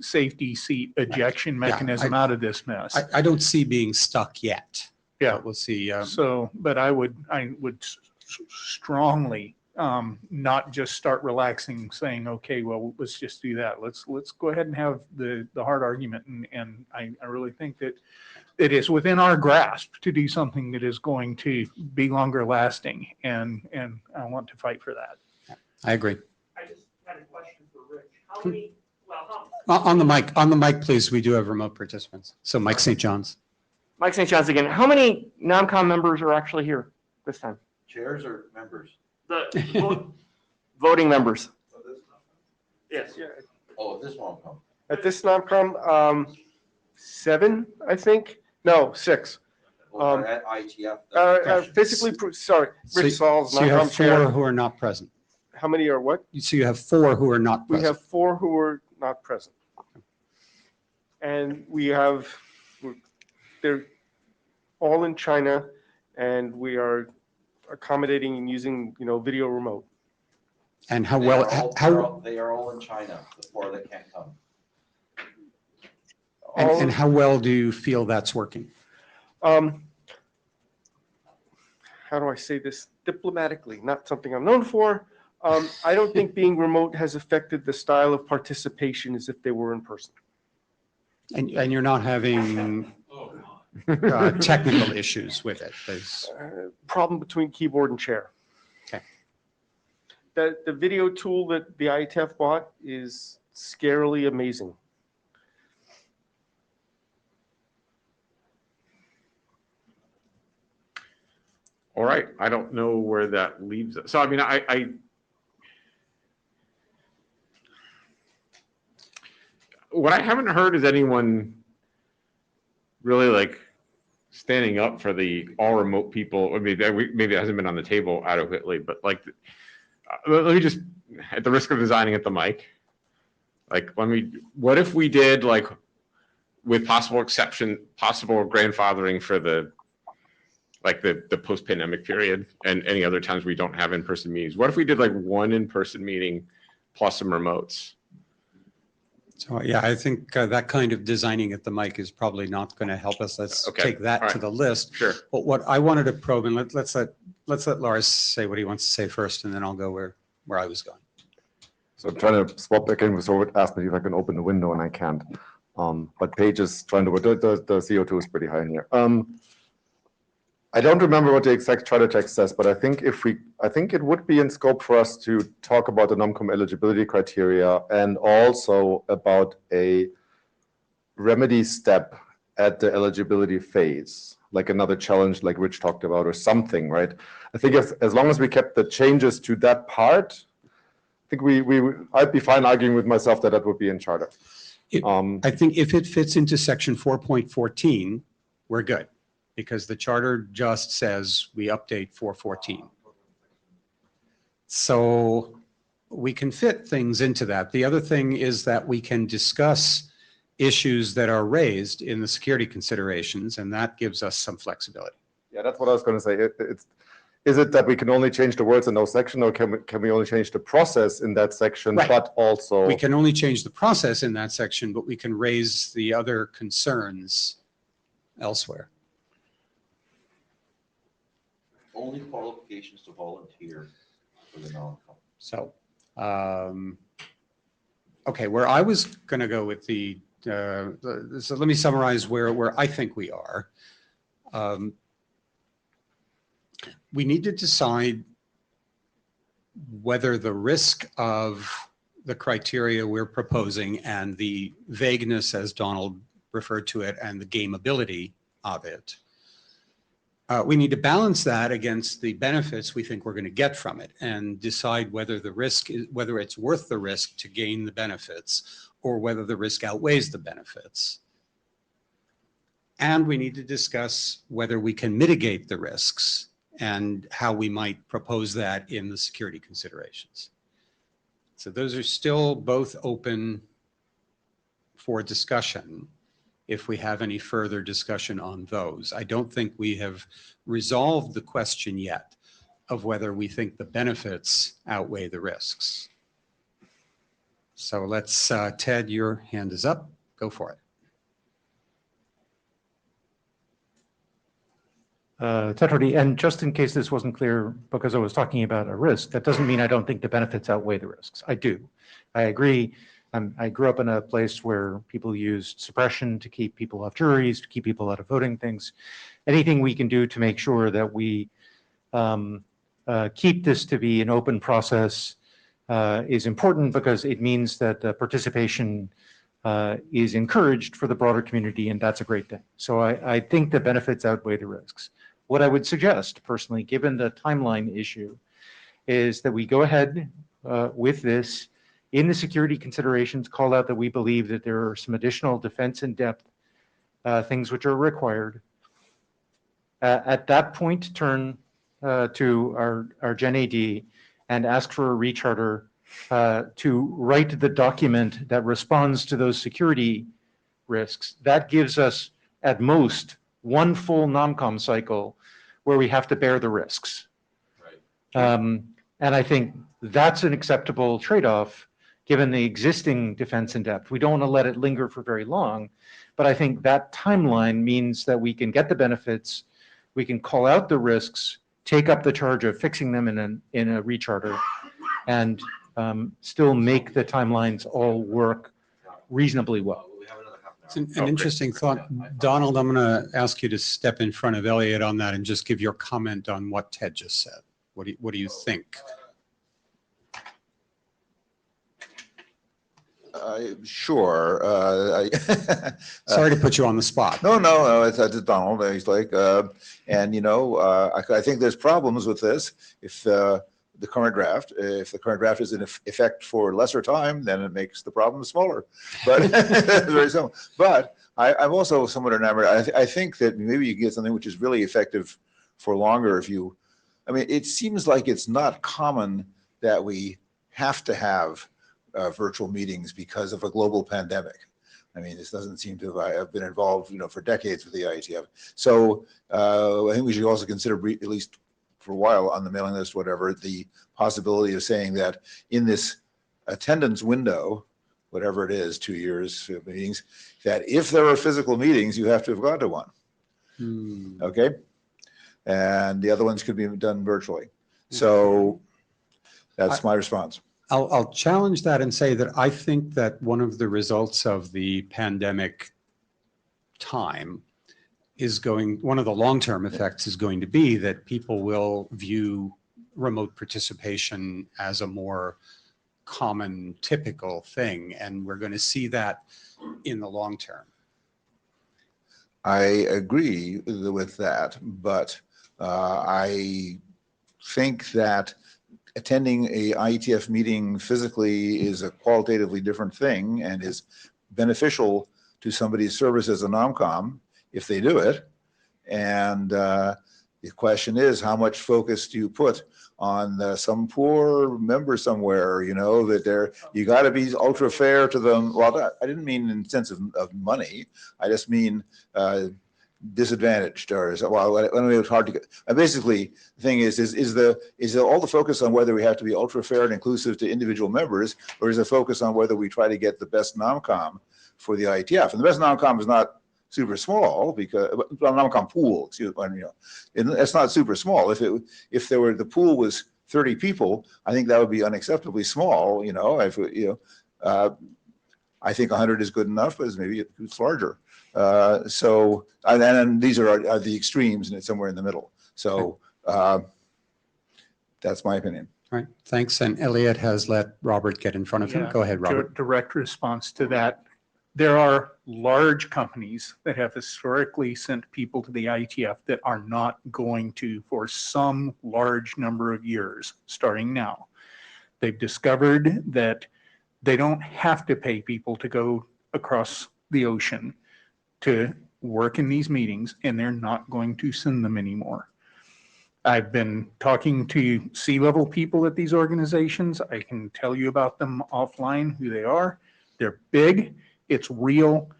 safety seat ejection mechanism out of this mess. I don't see being stuck yet. Yeah, but we'll see. So, but I would strongly not just start relaxing, saying, okay, well, let's just do that. Let's go ahead and have the hard argument, and I really think that it is within our grasp to do something that is going to be longer lasting, and I want to fight for that. I agree. I just had a question for Rich. How many, On the mic, please. We do have remote participants. So Mike St. John's. Mike St. John's again. How many NOMCOM members are actually here this time? Chairs or members? The voting members. Yes. Yeah. Oh, this won't come. At this NOMCOM, 7, I think. No, 6. Well, at IETF. Physically, sorry, Rich Saul's So you have NOMCOM chair. 4 who are not present. How many are what? So you have 4 who are not We present. have 4 who are not present. And they're all in China, and we are accommodating and using, video remote. And how They well, are all- how, They are all in China, the 4 that can't come. and how well do you feel that's working? How do I say this diplomatically? Not something I'm known for. I don't think being remote has affected the style of participation as if they were in person. And you're not having technical issues with it. There's, Problem between keyboard and chair. Okay. The video tool that the IETF bought is scarily amazing. All right, I don't know where that leaves us. So I mean, what I haven't heard is anyone really standing up for the all remote people. Or maybe it hasn't been on the table adequately, but let me just, at the risk of designing at the mic, what if we did with possible exception, possible grandfathering for the like the post-pandemic period and any other times we don't have in-person meetings. What if we did like one in-person meeting plus some remotes? So, yeah, I think that kind of designing at the mic is probably not going to help us. Let's Okay, take that all to right. the list. Sure. But what I wanted to probe, and let's let Lars say what he wants to say first, and then I'll go where I was going. So I'm trying to swap back in with Robert asked me if I can open the window and I can't. But Paige is trying to, the CO2 is pretty high in here. I don't remember what the exact charter text says, but I think I think it would be in scope for us to talk about the NOMCOM eligibility criteria and also about a remedy step at the eligibility phase, like another challenge like Rich talked about or something, right? I think as long as we kept the changes to that part, I think I'd be fine arguing with myself that that would be in charter. I think if it fits into section 4.14, we're good, because the charter just says we update 414. So we can fit things into that. The other thing is that we can discuss issues that are raised in the security considerations, and that gives us some flexibility. Yeah, that's what I was going to say. Is it that we can only change the words in those section, or can we only change the process in that section, Right. but also? We can only change the process in that section, but we can raise the other concerns elsewhere. Only qualifications to volunteer for the non-com. So, okay, where I was going to go with so let me summarize where I think we are. We need to decide whether the risk of the criteria we're proposing and the vagueness, as Donald referred to it, and the gameability of it, we need to balance that against the benefits we think we're going to get from it and decide whether whether it's worth the risk to gain the benefits or whether the risk outweighs the benefits. And we need to discuss whether we can mitigate the risks and how we might propose that in the security considerations. So those are still both open for discussion if we have any further discussion on those. I don't think we have resolved the question yet of whether we think the benefits outweigh the risks. So let's, Ted, your hand is up. Go for it. Ted Hardy, and just in case this wasn't clear, because I was talking about a risk, that doesn't mean I don't think the benefits outweigh the risks. I do. I agree. I grew up in a place where people used suppression to keep people off juries, to keep people out of voting things. Anything we can do to make sure that we keep this to be an open process is important, because it means that participation is encouraged for the broader community, and that's a great thing. So I think the benefits outweigh the risks. What I would suggest, personally, given the timeline issue, is that we go ahead with this. In the security considerations, call out that we believe that there are some additional defense in depth things which are required. At that point, turn to our Gen AD and ask for a recharter to write the document that responds to those security risks. That gives us, at most, one full NOMCOM cycle where we have to bear the risks. Right. And I think that's an acceptable trade-off given the existing defense in depth. We don't want to let it linger for very long, but I think that timeline means that we can get the benefits, we can call out the risks, take up the charge of fixing them in a recharter, and still make the timelines all work reasonably well. We have another half an hour. It's an great. interesting thought. Donald, I'm going to ask you to step in front of Elliot on that and just give your comment on what Ted just said. What do you think? Sure. Sorry to put you on the spot. No, it's Donald. He's like, and I think there's problems with this. If the current draft is in effect for lesser time, then it makes the problem smaller. But very simple. But I'm also somewhat enamored. I think that maybe you get something which is really effective for longer it seems like it's not common that we have to have virtual meetings because of a global pandemic. I mean, this doesn't seem to have been involved, for decades with the IETF. So I think we should also consider, at least for a while on the mailing list, whatever, the possibility of saying that in this attendance window, whatever it is, 2 years of meetings, that if there are physical meetings, you have to have gone to one. Okay? And the other ones could be done virtually. So that's my response. I'll challenge that and say that I think that one of the results of the pandemic time one of the long-term effects is going to be that people will view remote participation as a more common, typical thing, and we're going to see that in the long term. I agree with that, but I think that attending a IETF meeting physically is a qualitatively different thing and is beneficial to somebody's service as a nomcom if they do it. And the question is, how much focus do you put on some poor member somewhere, that you got to be ultra fair to them. Well, I didn't mean in the sense of money. I just mean disadvantaged, or well, I mean, it's hard to get. Basically, the thing is all the focus on whether we have to be ultra fair and inclusive to individual members, or is the focus on whether we try to get the best nomcom for the IETF? And the best nomcom is not super small, because nomcom pool, it's not super small. If the pool was 30 people, I think that would be unacceptably small. I think 100 is good enough, but maybe it's larger. So, and these are the extremes, and it's somewhere in the middle. So that's my opinion. All right, thanks. And Elliot has let Robert get in front of him. Go ahead, Robert. Direct response to that. There are large companies that have historically sent people to the IETF that are not going to for some large number of years, starting now. They've discovered that they don't have to pay people to go across the ocean to work in these meetings, and they're not going to send them anymore. I've been talking to C-level people at these organizations. I can tell you about them offline, who they are. They're big. It's real.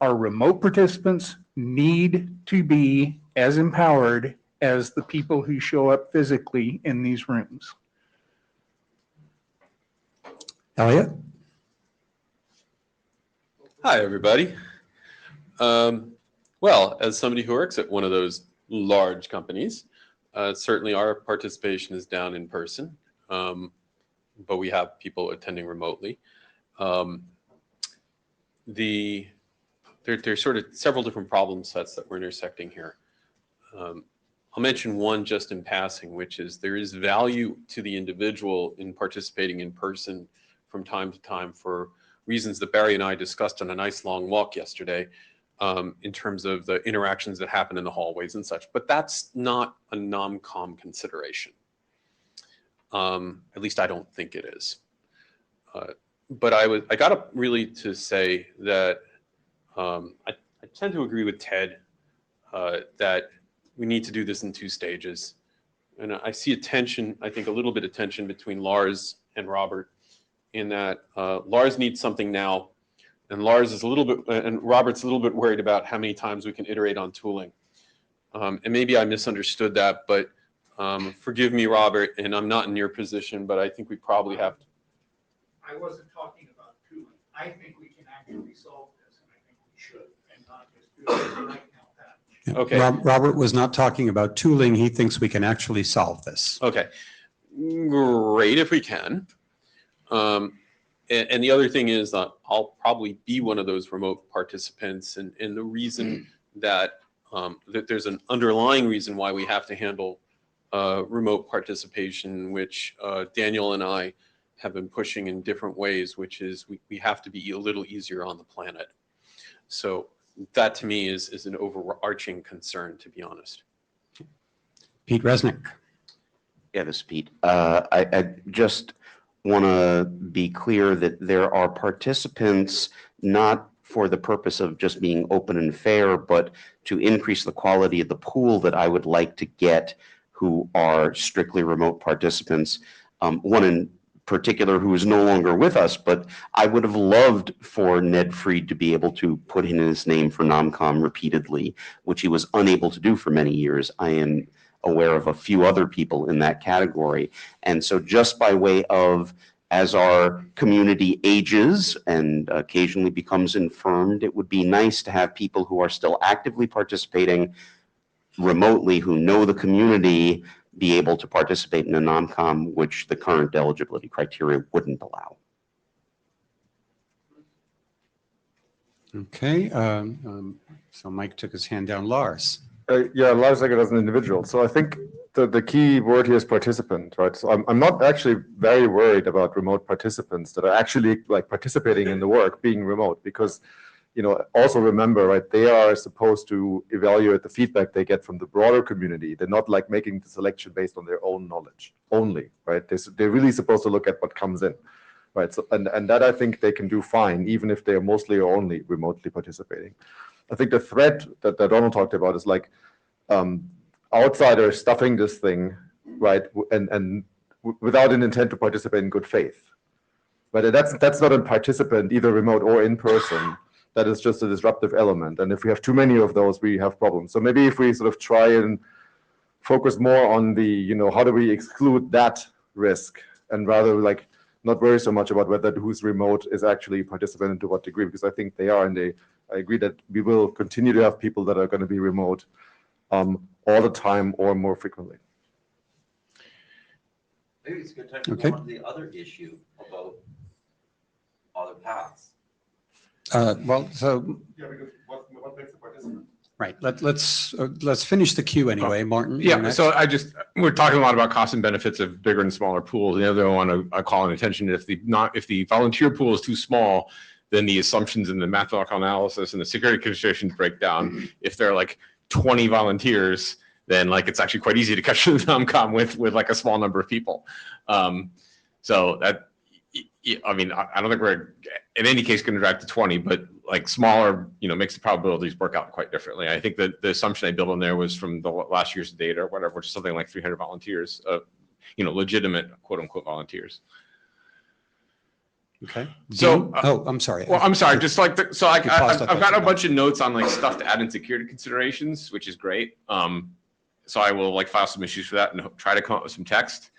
Our remote participants need to be as empowered as the people who show up physically in these rooms. Elliot? Hi, everybody. Well, as somebody who works at one of those large companies, certainly our participation is down in person, but we have people attending remotely. There's sort of several different problem sets that we're intersecting here. I'll mention one just in passing, which is there is value to the individual in participating in person from time to time for reasons that Barry and I discussed on a nice long walk yesterday, in terms of the interactions that happen in the hallways and such. But that's not a nom-com consideration. At least I don't think it is. But I got up really to say that I tend to agree with Ted that we need to do this in 2 stages. And I see a tension, I think a little bit of tension between Lars and Robert, in that Lars needs something now, and Lars is a little bit, and Robert's a little bit worried about how many times we can iterate on tooling. And maybe I misunderstood that, but forgive me, Robert, and I'm not in your position, but I think we probably have to. I wasn't talking about tooling. I think we can actually solve this, and I think we should, and not just do it right now, Pat. Okay. Robert was not talking about tooling. He thinks we can actually solve this. Okay, great if we can. And the other thing is that I'll probably be one of those remote participants, and the reason that there's an underlying reason why we have to handle remote participation, which Daniel and I have been pushing in different ways, which is we have to be a little easier on the planet. So that to me is an overarching concern, to be honest. Pete Resnick. Yeah, this is Pete. I just want to be clear that there are participants not for the purpose of just being open and fair, but to increase the quality of the pool that I would like to get who are strictly remote participants. One in particular who is no longer with us, but I would have loved for Ned Fried to be able to put in his name for NomCom repeatedly, which he was unable to do for many years. I am aware of a few other people in that category. And so just by way of, as our community ages and occasionally becomes infirmed, it would be nice to have people who are still actively participating remotely, who know the community, be able to participate in a NomCom, which the current eligibility criteria wouldn't allow. Okay, so Mike took his hand down. Lars? Yeah, Lars Egger as an individual. So I think the key word here is participant, right? So I'm not actually very worried about remote participants that are actually like participating in the work being remote, because, you know, also remember, right, they are supposed to evaluate the feedback they get from the broader community. They're not like making the selection based on their own knowledge only, right? They're really supposed to look at what comes in, right? So, and that I think they can do fine, even if they're mostly or only remotely participating. I think the threat that Donald talked about is like outsiders stuffing this thing, right, and without an intent to participate in good faith. But that's not a participant, either remote or in person. That is just a disruptive element. And if we have too many of those, we have problems. So maybe if we sort of try and focus more on the, you know, how do we exclude that risk, and rather like not worry so much about whether who's remote is actually a participant and to what degree, because I think they are, and I agree that we will continue to have people that are going to be remote all the time or more frequently. Maybe it's a good time to Okay. go on to the other issue about other paths. Well, so, Yeah, because what makes a participant? right, let's finish the queue anyway. Martin, you're Yeah, next. so we're talking a lot about costs and benefits of bigger and smaller pools. The other one I call attention, if the volunteer pool is too small, then the assumptions in the mathematical analysis and the security considerations break down. If there are like 20 volunteers, then like it's actually quite easy to capture the NomCom with like a small number of people. So that, I mean, I don't think we're in any case going to drag to 20, but like smaller, you know, makes the probabilities work out quite differently. I think that the assumption I built on there was from the last year's data or whatever, which is something like 300 volunteers, you know, legitimate quote unquote volunteers. Okay. So, I'm sorry. Well, I'm sorry. Just like You paused, I I've thought got you a bunch of notes on like stuff to add in security considerations, which is great. So I will like file some issues for that and try to come up with some text.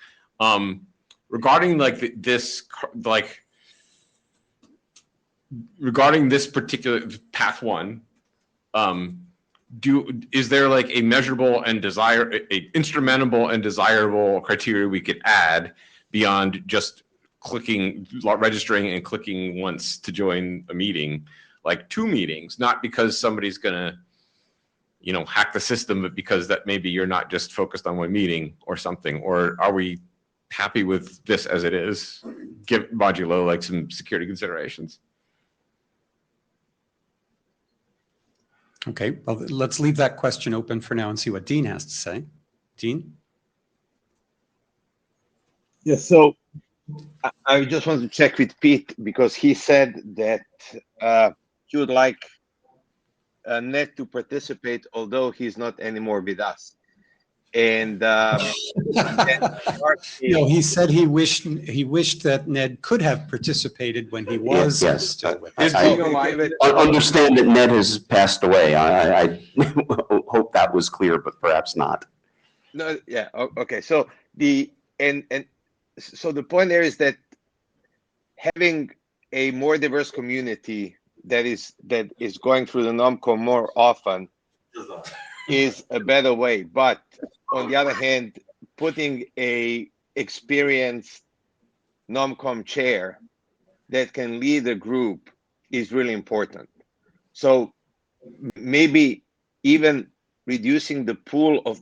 Regarding like regarding this particular path one, is there like a measurable and instrumentable and desirable criteria we could add beyond just registering and clicking once to join a meeting, like 2 meetings, not because somebody's gonna, you know, hack the system, but because that maybe you're not just focused on one meeting or something? Or are we happy with this as it is, give modulo like some security considerations? Okay, well, let's leave that question open for now and see what Dean has to say. Dean? Yes, so I just want to check with Pete, because he said that he would like Ned to participate, although he's not anymore with us. And No, he said he wished that Ned could have participated when he was Yes, still with I us. understand that Ned has passed away. I hope that was clear, but perhaps not. No, yeah, okay. So so the point there is that having a more diverse community that is going through the NomCom more often is a better way. But on the other hand, putting a experienced NomCom chair that can lead a group is really important. So maybe even reducing the pool of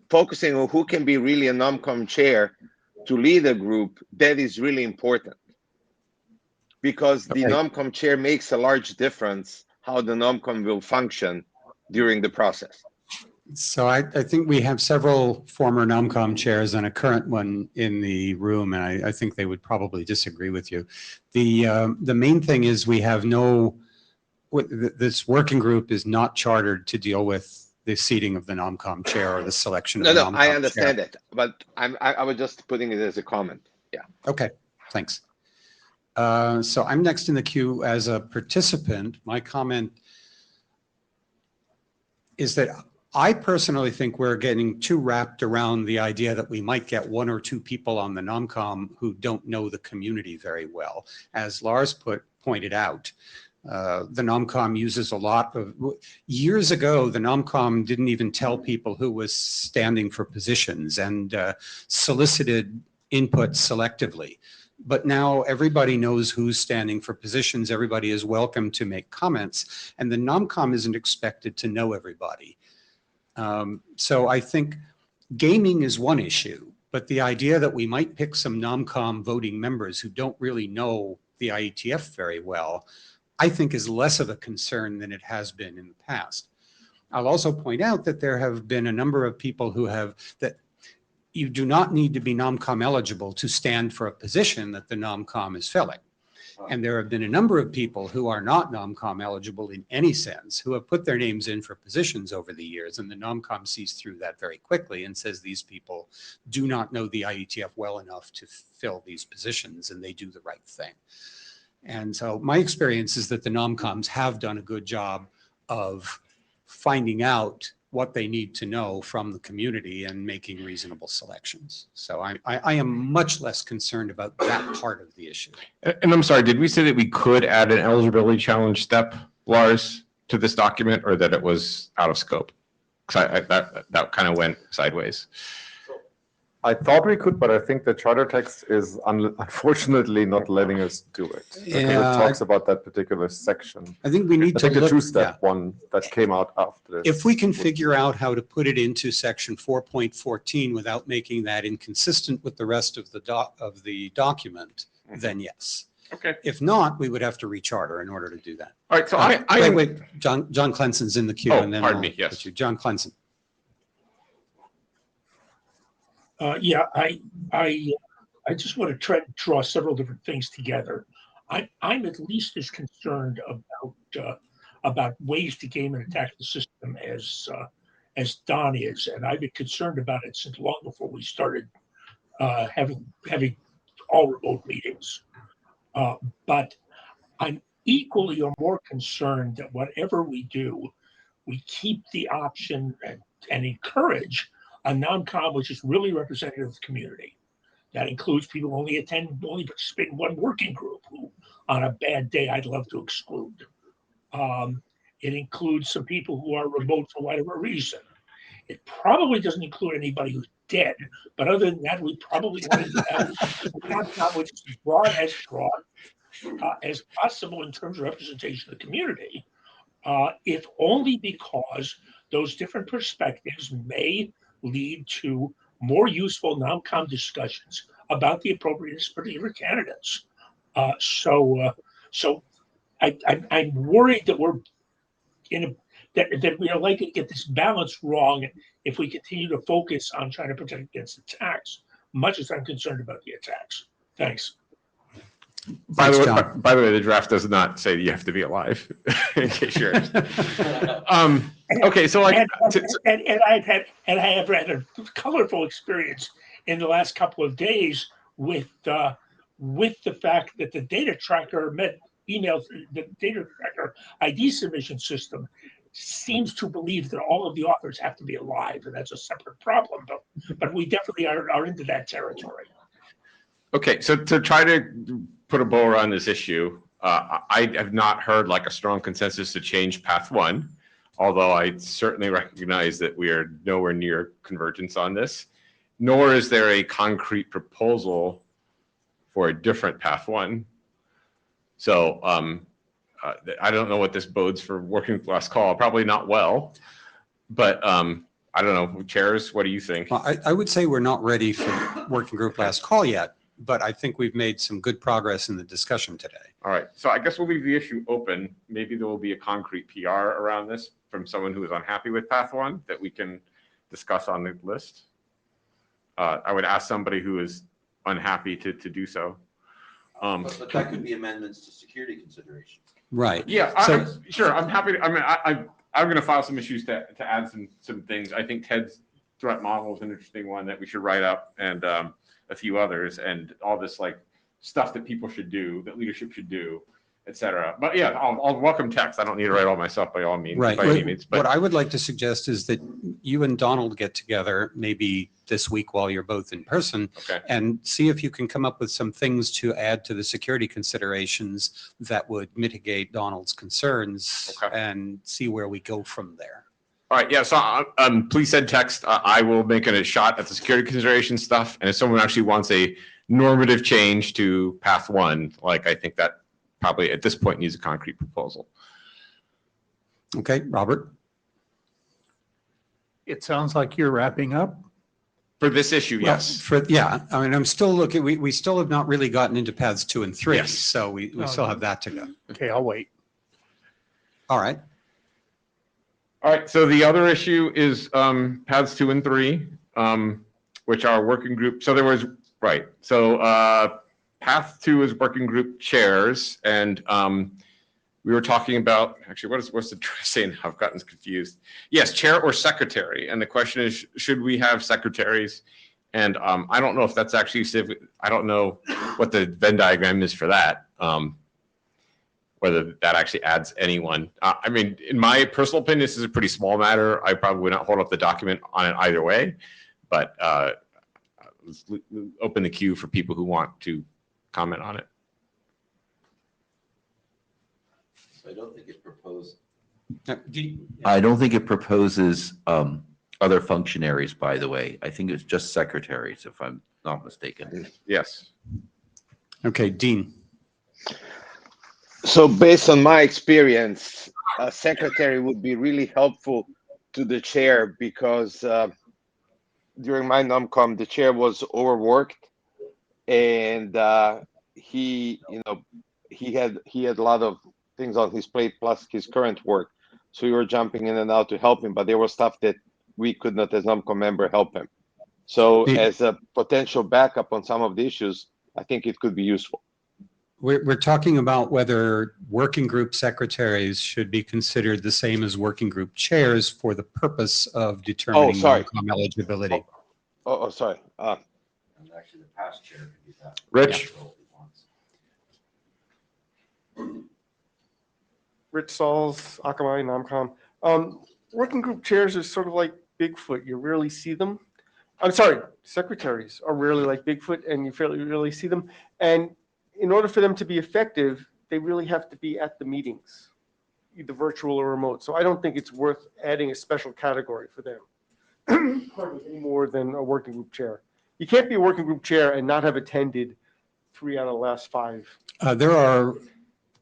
focusing on who can be really a NomCom chair to lead a group, that is really important. Because the NomCom chair makes a large difference how the NomCom will function during the process. So I think we have several former NomCom chairs and a current one in the room, and I think they would probably disagree with you. The main thing is we have this working group is not chartered to deal with the seating of the NomCom chair or the selection of the NomCom chair. I understand that, but I was just putting it as a comment. Yeah. Okay, thanks. So I'm next in the queue as a participant. My comment is that I personally think we're getting too wrapped around the idea that we might get one or two people on the NOMCOM who don't know the community very well. As Lars pointed out, the NOMCOM uses a lot of, years ago, the NOMCOM didn't even tell people who was standing for positions and solicited input selectively. But now everybody knows who's standing for positions. Everybody is welcome to make comments, and the NOMCOM isn't expected to know everybody. So I think gaming is one issue, but the idea that we might pick some NOMCOM voting members who don't really know the IETF very well, I think is less of a concern than it has been in the past. I'll also point out that there have been a number of people who have, that you do not need to be NOMCOM eligible to stand for a position that the NOMCOM is filling. And there have been a number of people who are not NOMCOM eligible in any sense, who have put their names in for positions over the years, and the NOMCOM sees through that very quickly and says these people do not know the IETF well enough to fill these positions, and they do the right thing. And so my experience is that the NOMCOMs have done a good job of finding out what they need to know from the community and making reasonable selections. So I am much less concerned about that part of the issue. And I'm sorry, did we say that we could add an eligibility challenge step, Lars, to this document, or that it was out of scope? Because that kind of went sideways. I thought we could, but I think the charter text is unfortunately not letting us do it. Because it talks about that particular section. I think we need to take the look, two-step one that came out after this. if we can figure out how to put it into section 4.14 without making that inconsistent with the rest of the document, then yes. Okay. If not, we would have to recharter in order to do that. All right, so wait, John Clenson's in the queue, and then pardon I'll me, yes. put you. John Clenson. Yeah, I just want to try to draw several different things together. I'm at least as concerned about ways to game and attack the system as Don is, and I've been concerned about it since long before we started having all remote meetings. But I'm equally or more concerned that whatever we do, we keep the option and encourage a NOMCOM which is really representative of the community. That includes people who only participate in one working group, who on a bad day I'd love to exclude. It includes some people who are remote for whatever reason. It probably doesn't include anybody who's dead, but other than that, we probably want to have a NOMCOM which is broad as possible in terms of representation of the community, if only because those different perspectives may lead to more useful NOMCOM discussions about the appropriateness of particular candidates. So I'm worried that we're that we are likely to get this balance wrong if we continue to focus on trying to protect against attacks, much as I'm concerned about the attacks. Thanks. By the way, the draft does not say you have to be alive. In case you're okay, so I have had a colorful experience in the last couple of days with the fact that the data tracker the data tracker ID submission system seems to believe that all of the authors have to be alive, and that's a separate problem. But we definitely are into that territory. Okay, so to try to put a bow around this issue, I have not heard like a strong consensus to change path one, although I certainly recognize that we are nowhere near convergence on this, nor is there a concrete proposal for a different path one. So I don't know what this bodes for working last call, probably not well, but I don't know, chairs, what do you think? Well, I would say we're not ready for working group last call yet, but I think we've made some good progress in the discussion today. All right, so I guess we'll leave the issue open. Maybe there will be a concrete PR around this from someone who is unhappy with path one that we can discuss on the list. I would ask somebody who is unhappy to do so. But that could be amendments to security considerations. Right. Yeah, sure. I'm happy to, I'm going to file some issues to add some things. I think Ted's threat model is an interesting one that we should write up, and a few others, and all this like stuff that people should do, that leadership should do, etc. But yeah, I'll welcome text. I don't need to write all myself by all means, Right. by any means. What But I would like to suggest is that you and Donald get together maybe this week while you're both in person okay, and see if you can come up with some things to add to the security considerations that would mitigate Donald's concerns Okay. and see where we go from there. all right, yeah. So please send text. I will make a shot at the security consideration stuff, and if someone actually wants a normative change to path one, like I think that probably at this point needs a concrete proposal. Okay, Robert? It sounds like you're wrapping up. For this issue, Well, yes. Yeah, I mean, I'm still looking, we still have not really gotten into paths 2 and 3. Yes. So we still have that to go. Okay, I'll wait. All right. All right, so the other issue is paths 2 and 3, which are working group. So there was, right. So path 2 is working group chairs, and we were talking about, actually, what's the saying? I've gotten confused. Yes, chair or secretary. And the question is, should we have secretaries? And I don't know if that's actually, I don't know what the Venn diagram is for that, whether that actually adds anyone. I mean, in my personal opinion, this is a pretty small matter. I probably would not hold up the document on it either way, but let's open the queue for people who want to comment on it. I don't think it proposed. Do I don't think it proposes other functionaries, by the way. I think it's just secretaries, if I'm not mistaken. Yes. Okay, Dean. So based on my experience, a secretary would be really helpful to the chair because during my NomCom, the chair was overworked, and he had a lot of things on his plate plus his current work. So we were jumping in and out to help him, but there was stuff that we could not, as NomCom member, help him. So as a potential backup on some of the issues, I think it could be useful. We're talking about whether working group secretaries should be considered the same as working group chairs for the purpose of determining sorry. NomCom eligibility. Sorry. Actually, the past chair could be that. Rich? Rich Sauls, Akamai, NomCom. Working group chairs are sort of like Bigfoot. You rarely see them. I'm sorry, secretaries are rarely like Bigfoot, and you fairly rarely see them. And in order for them to be effective, they really have to be at the meetings, either virtual or remote. So I don't think it's worth adding a special category for them any more than a working group chair. You can't be a working group chair and not have attended 3 out of the last 5. There are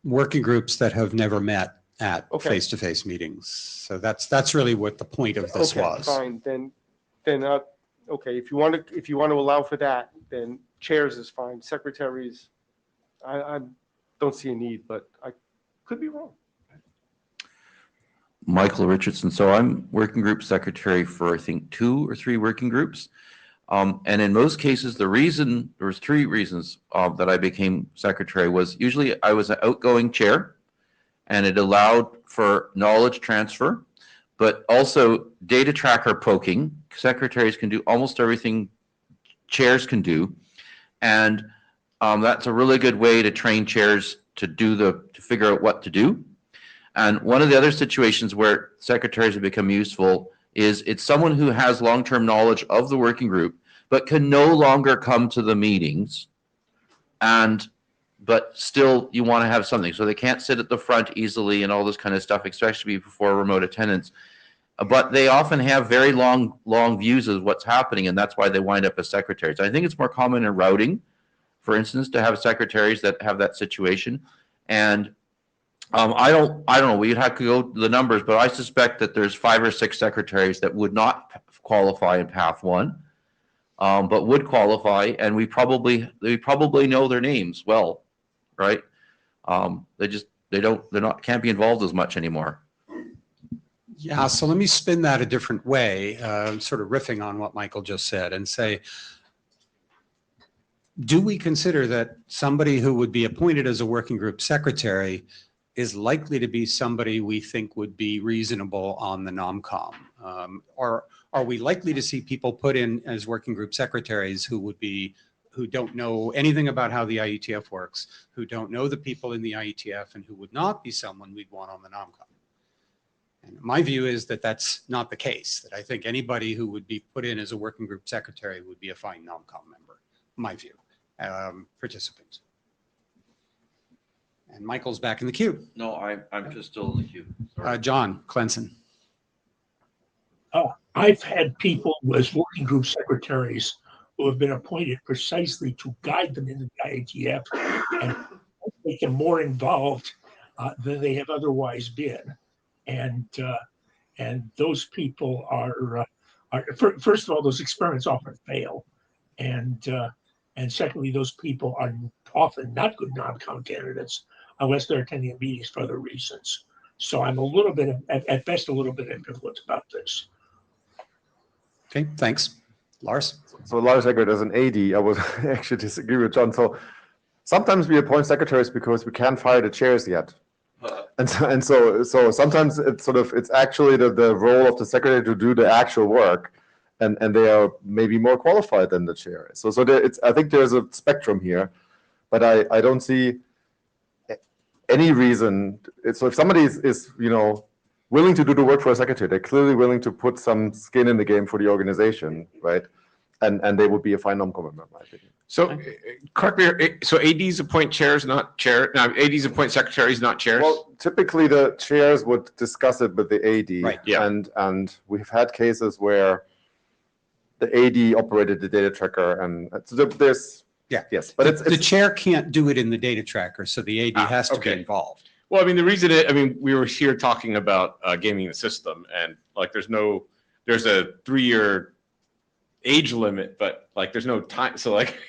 working groups that have never met at Okay. face-to-face meetings. So that's really what the point of this Okay, was. fine, then, okay, if you want to allow for that, then chairs is fine. Secretaries, I don't see a need, but I could be wrong. Michael Richardson. So I'm working group secretary for, I think, 2 or 3 working groups. And in most cases, there was 3 reasons that I became secretary. Was usually I was an outgoing chair, and it allowed for knowledge transfer, but also data tracker poking. Secretaries can do almost everything chairs can do. And that's a really good way to train chairs to figure out what to do. And one of the other situations where secretaries have become useful is it's someone who has long-term knowledge of the working group, but can no longer come to the meetings. But still you want to have something. So they can't sit at the front easily and all this kind of stuff, especially before remote attendance. But they often have very long views of what's happening, and that's why they wind up as secretaries. I think it's more common in routing, for instance, to have secretaries that have that situation. And I don't know, we'd have to go to the numbers, but I suspect that there's 5 or 6 secretaries that would not qualify in path 1, but would qualify, and we probably know their names well, right? Can't be involved as much anymore. Yeah, so let me spin that a different way, sort of riffing on what Michael just said, and say, do we consider that somebody who would be appointed as a working group secretary is likely to be somebody we think would be reasonable on the NomCom? Or are we likely to see people put in as working group secretaries who don't know anything about how the IETF works, who don't know the people in the IETF, and who would not be someone we'd want on the NOMCOM? And my view is that that's not the case, that I think anybody who would be put in as a working group secretary would be a fine NOMCOM member, my view, participants. And Michael's back in the queue. No, I'm just still in the queue. Sorry. John Clenson. I've had people as working group secretaries who have been appointed precisely to guide them into the IETF and make them more involved than they have otherwise been. And those people are first of all, those experiments often fail, and secondly, those people are often not good NOMCOM candidates unless they're attending meetings for other reasons. So I'm a little bit, at best, a little bit ambivalent about this. Okay, thanks. Lars? So Lars Eggert, as an AD, I would actually disagree with John. So sometimes we appoint secretaries because we can't fire the chairs yet. And so sometimes it's actually the role of the secretary to do the actual work, and they are maybe more qualified than the chair. So I think there's a spectrum here, but I don't see any reason. So if somebody is willing to do the work for a secretary, they're clearly willing to put some skin in the game for the organization, right? And they would be a fine NOMCOM member, in my opinion. So correct me, so ADs appoint chairs, not chair, no, ADs appoint secretaries, not chairs? Well, typically the chairs would discuss it with the AD. Right. Yeah. And we've had cases where the AD operated the data tracker, and so there's, yes, but the chair can't do it in the data tracker, so the AD has to be involved. Well, I mean, the reason we were here talking about gaming the system, and like there's a 3-year age limit, but like there's no time. So like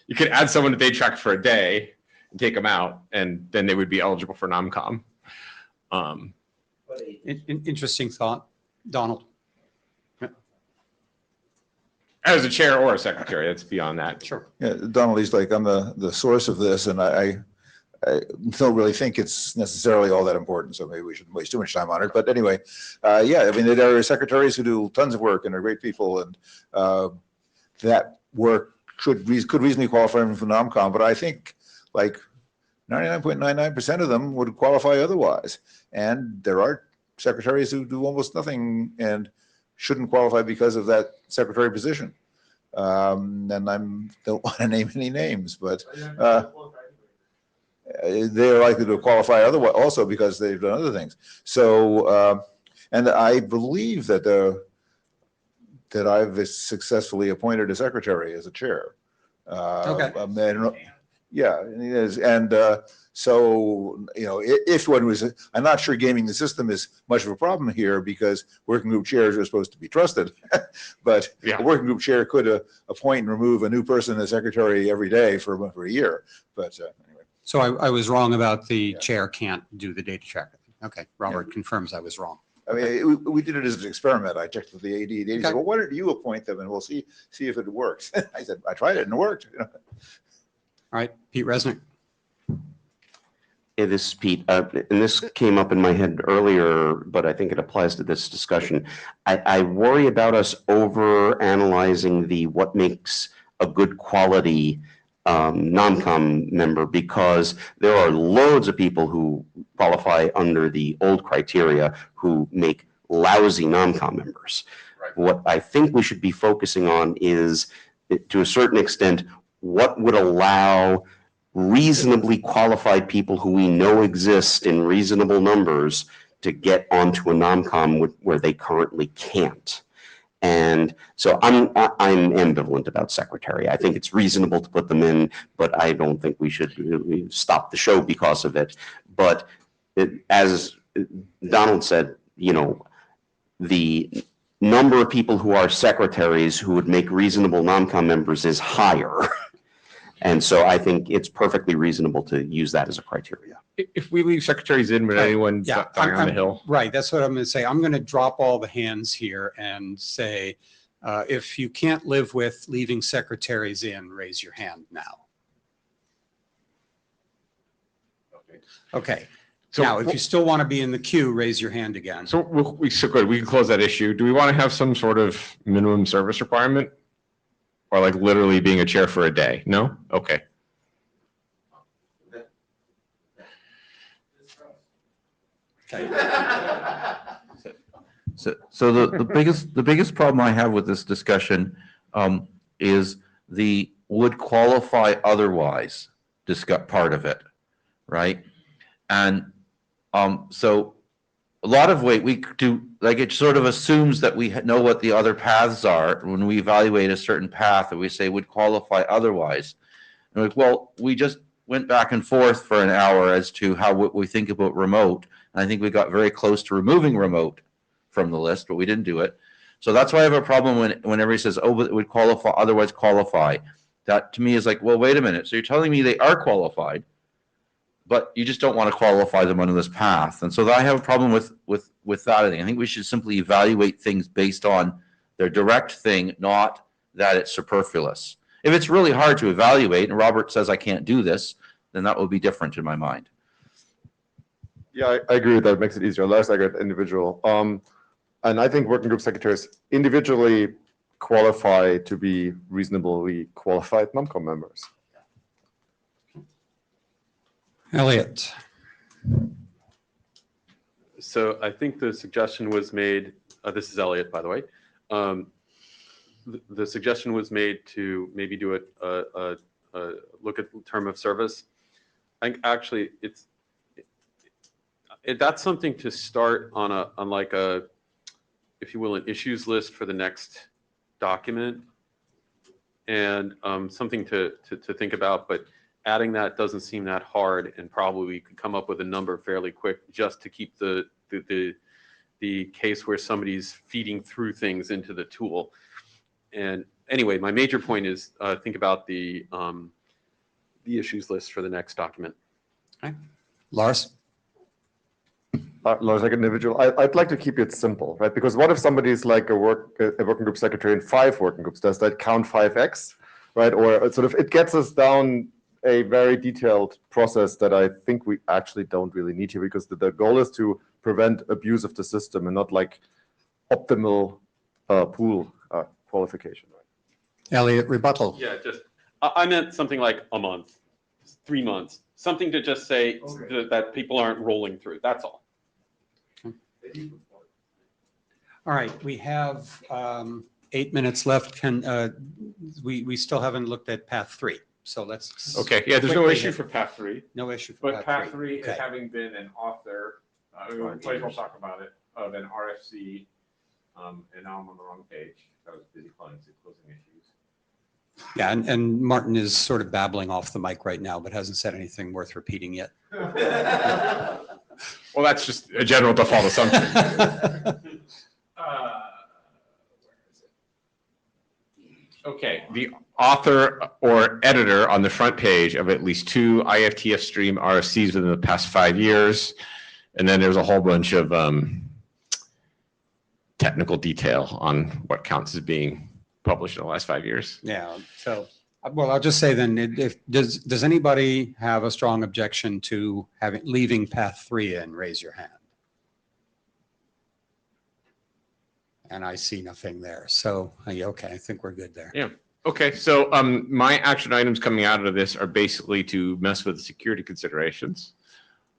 you could add someone to data track for a day and take them out, and then they would be eligible for NOMCOM. Interesting thought, Donald. As a chair or a secretary, that's beyond that. Sure. Yeah, Donald, he's like, I'm the source of this, and I don't really think it's necessarily all that important, so maybe we shouldn't waste too much time on it. But anyway, yeah, I mean, there are secretaries who do tons of work and are great people, and that work could reasonably qualify them for NOMCOM, but I think like 99.99% of them would qualify otherwise. And there are secretaries who do almost nothing and shouldn't qualify because of that secretary position. And I don't want to name any names, but they're likely to qualify otherwise also because they've done other things. So, and I believe that I've successfully appointed a secretary as a chair. Okay. Yeah, it is. And so, if one was, I'm not sure gaming the system is much of a problem here because working group chairs are supposed to be trusted. But a working group chair could appoint and remove a new person as secretary every day for a year. But anyway. So I was wrong about the chair can't do the data tracker. Okay, Robert confirms I was wrong. I mean, we did it as an experiment. I checked with the AD. The AD said, well, why don't you appoint them and we'll see if it works. I said, I tried it and it worked. All right, Pete Resnick. Hey, this is Pete. And this came up in my head earlier, but I think it applies to this discussion. I worry about us over analyzing what makes a good quality NOMCOM member, because there are loads of people who qualify under the old criteria who make lousy NOMCOM members. Right. What I think we should be focusing on is, to a certain extent, what would allow reasonably qualified people who we know exist in reasonable numbers to get onto a NOMCOM where they currently can't. And so I'm ambivalent about secretary. I think it's reasonable to put them in, but I don't think we should stop the show because of it. But as Donald said, the number of people who are secretaries who would make reasonable NOMCOM members is higher. And so I think it's perfectly reasonable to use that as a criteria. If we leave secretaries in, would anyone die on the hill? Right, that's what I'm going to say. I'm going to drop all the hands here and say, if you can't live with leaving secretaries in, raise your hand now. Okay. So, Now, if you still want to be in the queue, raise your hand again. so good. We can close that issue. Do we want to have some sort of minimum service requirement? Or like literally being a chair for a day? No? Okay. So the biggest problem I have with this discussion is the would qualify otherwise part of it, right? And so a lot of weight we do, like it sort of assumes that we know what the other paths are when we evaluate a certain path, and we say would qualify otherwise. And like, well, we just went back and forth for an hour as to what we think about remote. And I think we got very close to removing remote from the list, but we didn't do it. So that's why I have a problem when everybody says, oh, but it would qualify, otherwise qualify. That to me is like, well, wait a minute. So you're telling me they are qualified, but you just don't want to qualify them under this path. And so I have a problem with that. I think we should simply evaluate things based on their direct thing, not that it's superfluous. If it's really hard to evaluate and Robert says I can't do this, then that would be different in my mind. Yeah, I agree with that. It makes it easier. Last I got individual. And I think working group secretaries individually qualify to be reasonably qualified NOMCOM members. Elliot. So I think the suggestion was made, this is Elliot, by the way. The suggestion was made to maybe do a look at term of service. I think actually that's something to start on like a, if you will, an issues list for the next document, and something to think about. But adding that doesn't seem that hard, and probably we could come up with a number fairly quick just to keep the case where somebody's feeding through things into the tool. And anyway, my major point is think about the issues list for the next document. Okay. Lars? Lars, like an individual, I'd like to keep it simple, right? Because what if somebody's like a working group secretary in 5 working groups? Does that count 5x, right? Or sort of, it gets us down a very detailed process that I think we actually don't really need here, because the goal is to prevent abuse of the system and not like optimal pool qualification. Right? Elliot, rebuttal. Yeah, just, I meant something like a month, 3 months, something to just say that people aren't rolling through, that's all. All right, we have 8 minutes left. We still haven't looked at path 3, so let's. Okay, yeah, there's no quickly issue hit- for path 3. No issue for But path path 3. three is Okay. having been an author, Blake will talk about it, of an RFC, and now I'm on the wrong page. I was busy closing issues. Yeah, and Martin is sort of babbling off the mic right now, but hasn't said anything worth repeating yet. Well, that's just a general default assumption. Where is it? Okay, the author or editor on the front page of at least 2 IETF stream RFCs within the past 5 years. And then there's a whole bunch of technical detail on what counts as being published in the last 5 years. Yeah, so, well, I'll just say then, does anybody have a strong objection to leaving path 3 in? Raise your hand. And I see nothing there. So, okay, I think we're good there. Yeah. Okay, so my action items coming out of this are basically to mess with the security considerations.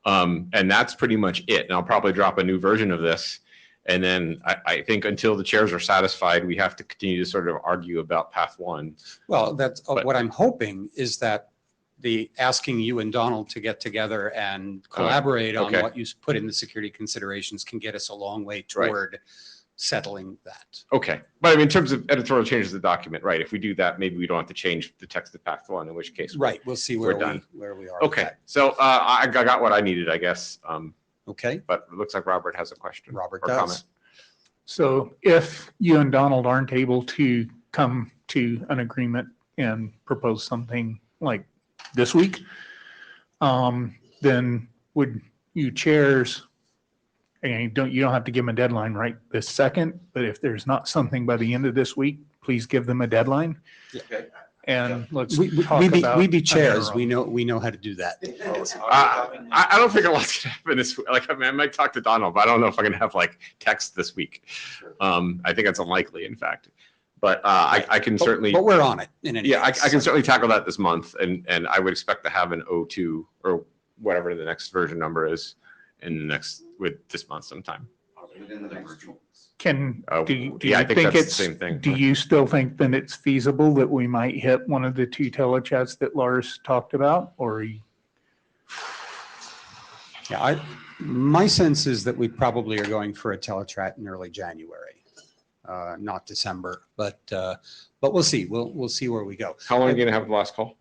And that's pretty much it. And I'll probably drop a new version of this. And then I think until the chairs are satisfied, we have to continue to sort of argue about path 1. Well, that's what I'm hoping is that the asking you and Donald to get together and collaborate on okay. what you put in the security considerations can get us a long way toward settling that. Okay, but I mean, in terms of editorial changes to the document, right, if we do that, maybe we don't have to change the text of path 1, in which case. Right, we'll see we're where done. we are. with Okay, that. so I got what I needed, I guess. Okay, But it looks like Robert has a question. Robert or does. comment. So if you and Donald aren't able to come to an agreement and propose something like this week, then would you chairs, and you don't have to give them a deadline right this second, but if there's not something by the end of this week, please give them a deadline. Okay. and let's We talk be about. we be an chairs. interim. We know how to do that. I don't think a lot's gonna happen this week. Like, I mean, I might talk to Donald, but I don't know if I'm gonna have like text this week. I think it's unlikely, in fact. But I can certainly. But we're on it in any Yeah, I case. can certainly tackle that this month, and I would expect to have an O2 or whatever the next version number is with this month sometime. Can, do you Yeah, I think think that's the it's, same thing. do you still think that it's feasible that we might hit one of the two telechats that Lars talked about, or? Yeah, my sense is that we probably are going for a telechat in early January, not December, but we'll see. We'll see where we go. How long are you gonna have the last call?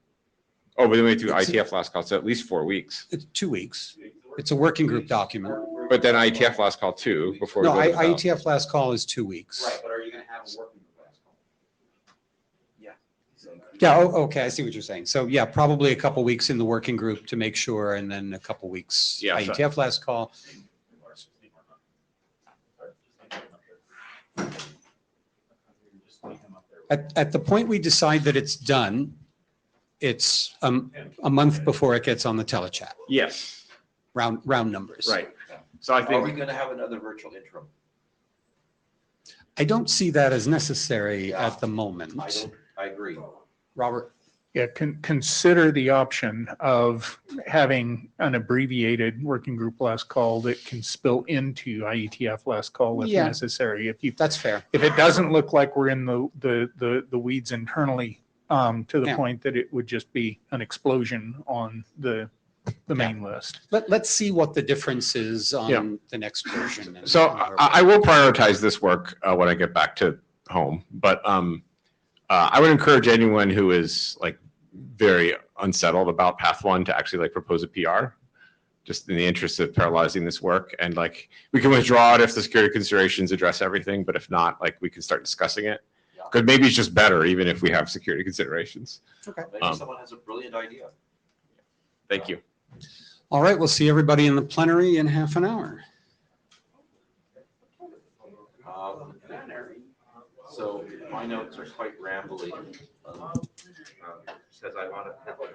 Oh, but then we do IETF last call, so at least 4 weeks. It's 2 weeks. It's a working group document. But then IETF last call too, before. No, we go to ballot. IETF last call is 2 weeks. Right, but are you gonna have a working group last call? Yeah. Yeah, okay, I see what you're saying. So yeah, probably a couple weeks in the working group to make sure, and then a couple weeks Yeah, so- IETF last call. At the point we decide that it's done, it's a month before it gets on the telechat, Yes, round numbers. right. So I Are we think, gonna have another virtual interim? I don't see that as necessary at the moment. I agree. Robert? Yeah, consider the option of having an abbreviated working group last call that can spill into IETF last call if Yeah. necessary. That's fair. If it doesn't look like we're in the weeds internally, to the Yeah. point that it would just be an explosion on the main list. Let's see what the difference is Yeah. on the next version. and- so and where I will prioritize this work when I get back to home, but I would encourage anyone who is like very unsettled about Path One to actually like propose a PR, just in the interest of parallelizing this work. And like, we can withdraw it if the security considerations address everything, but if not, like, we can start discussing it. Because maybe it's just better, even if we have security considerations. Okay. Maybe someone has a brilliant idea. Thank you. All right, we'll see everybody in the plenary in half an hour. So my notes are quite rambly, because I want to have people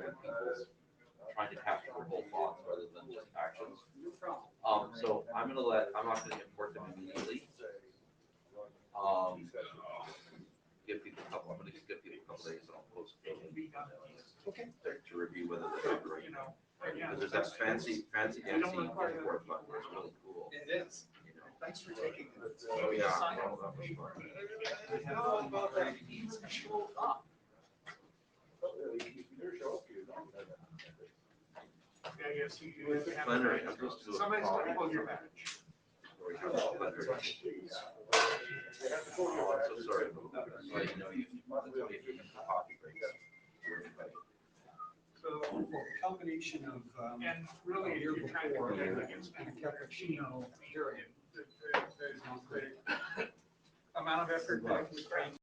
trying to capture their whole thoughts rather than just actions. So I'm not going to import them immediately. Give people a couple, I'm going to give people a couple days and I'll post them to review whether they're right. Because there's that fancy import button, it's really cool. It is. Thanks for taking it. Oh, yeah. Plenary, I'm supposed to do a call. Oh, I'm so sorry about that. I didn't know you. Coffee breaks. So, combination of, And really, if you're trying to protect against a cappuccino, period, the amount of effort that it would take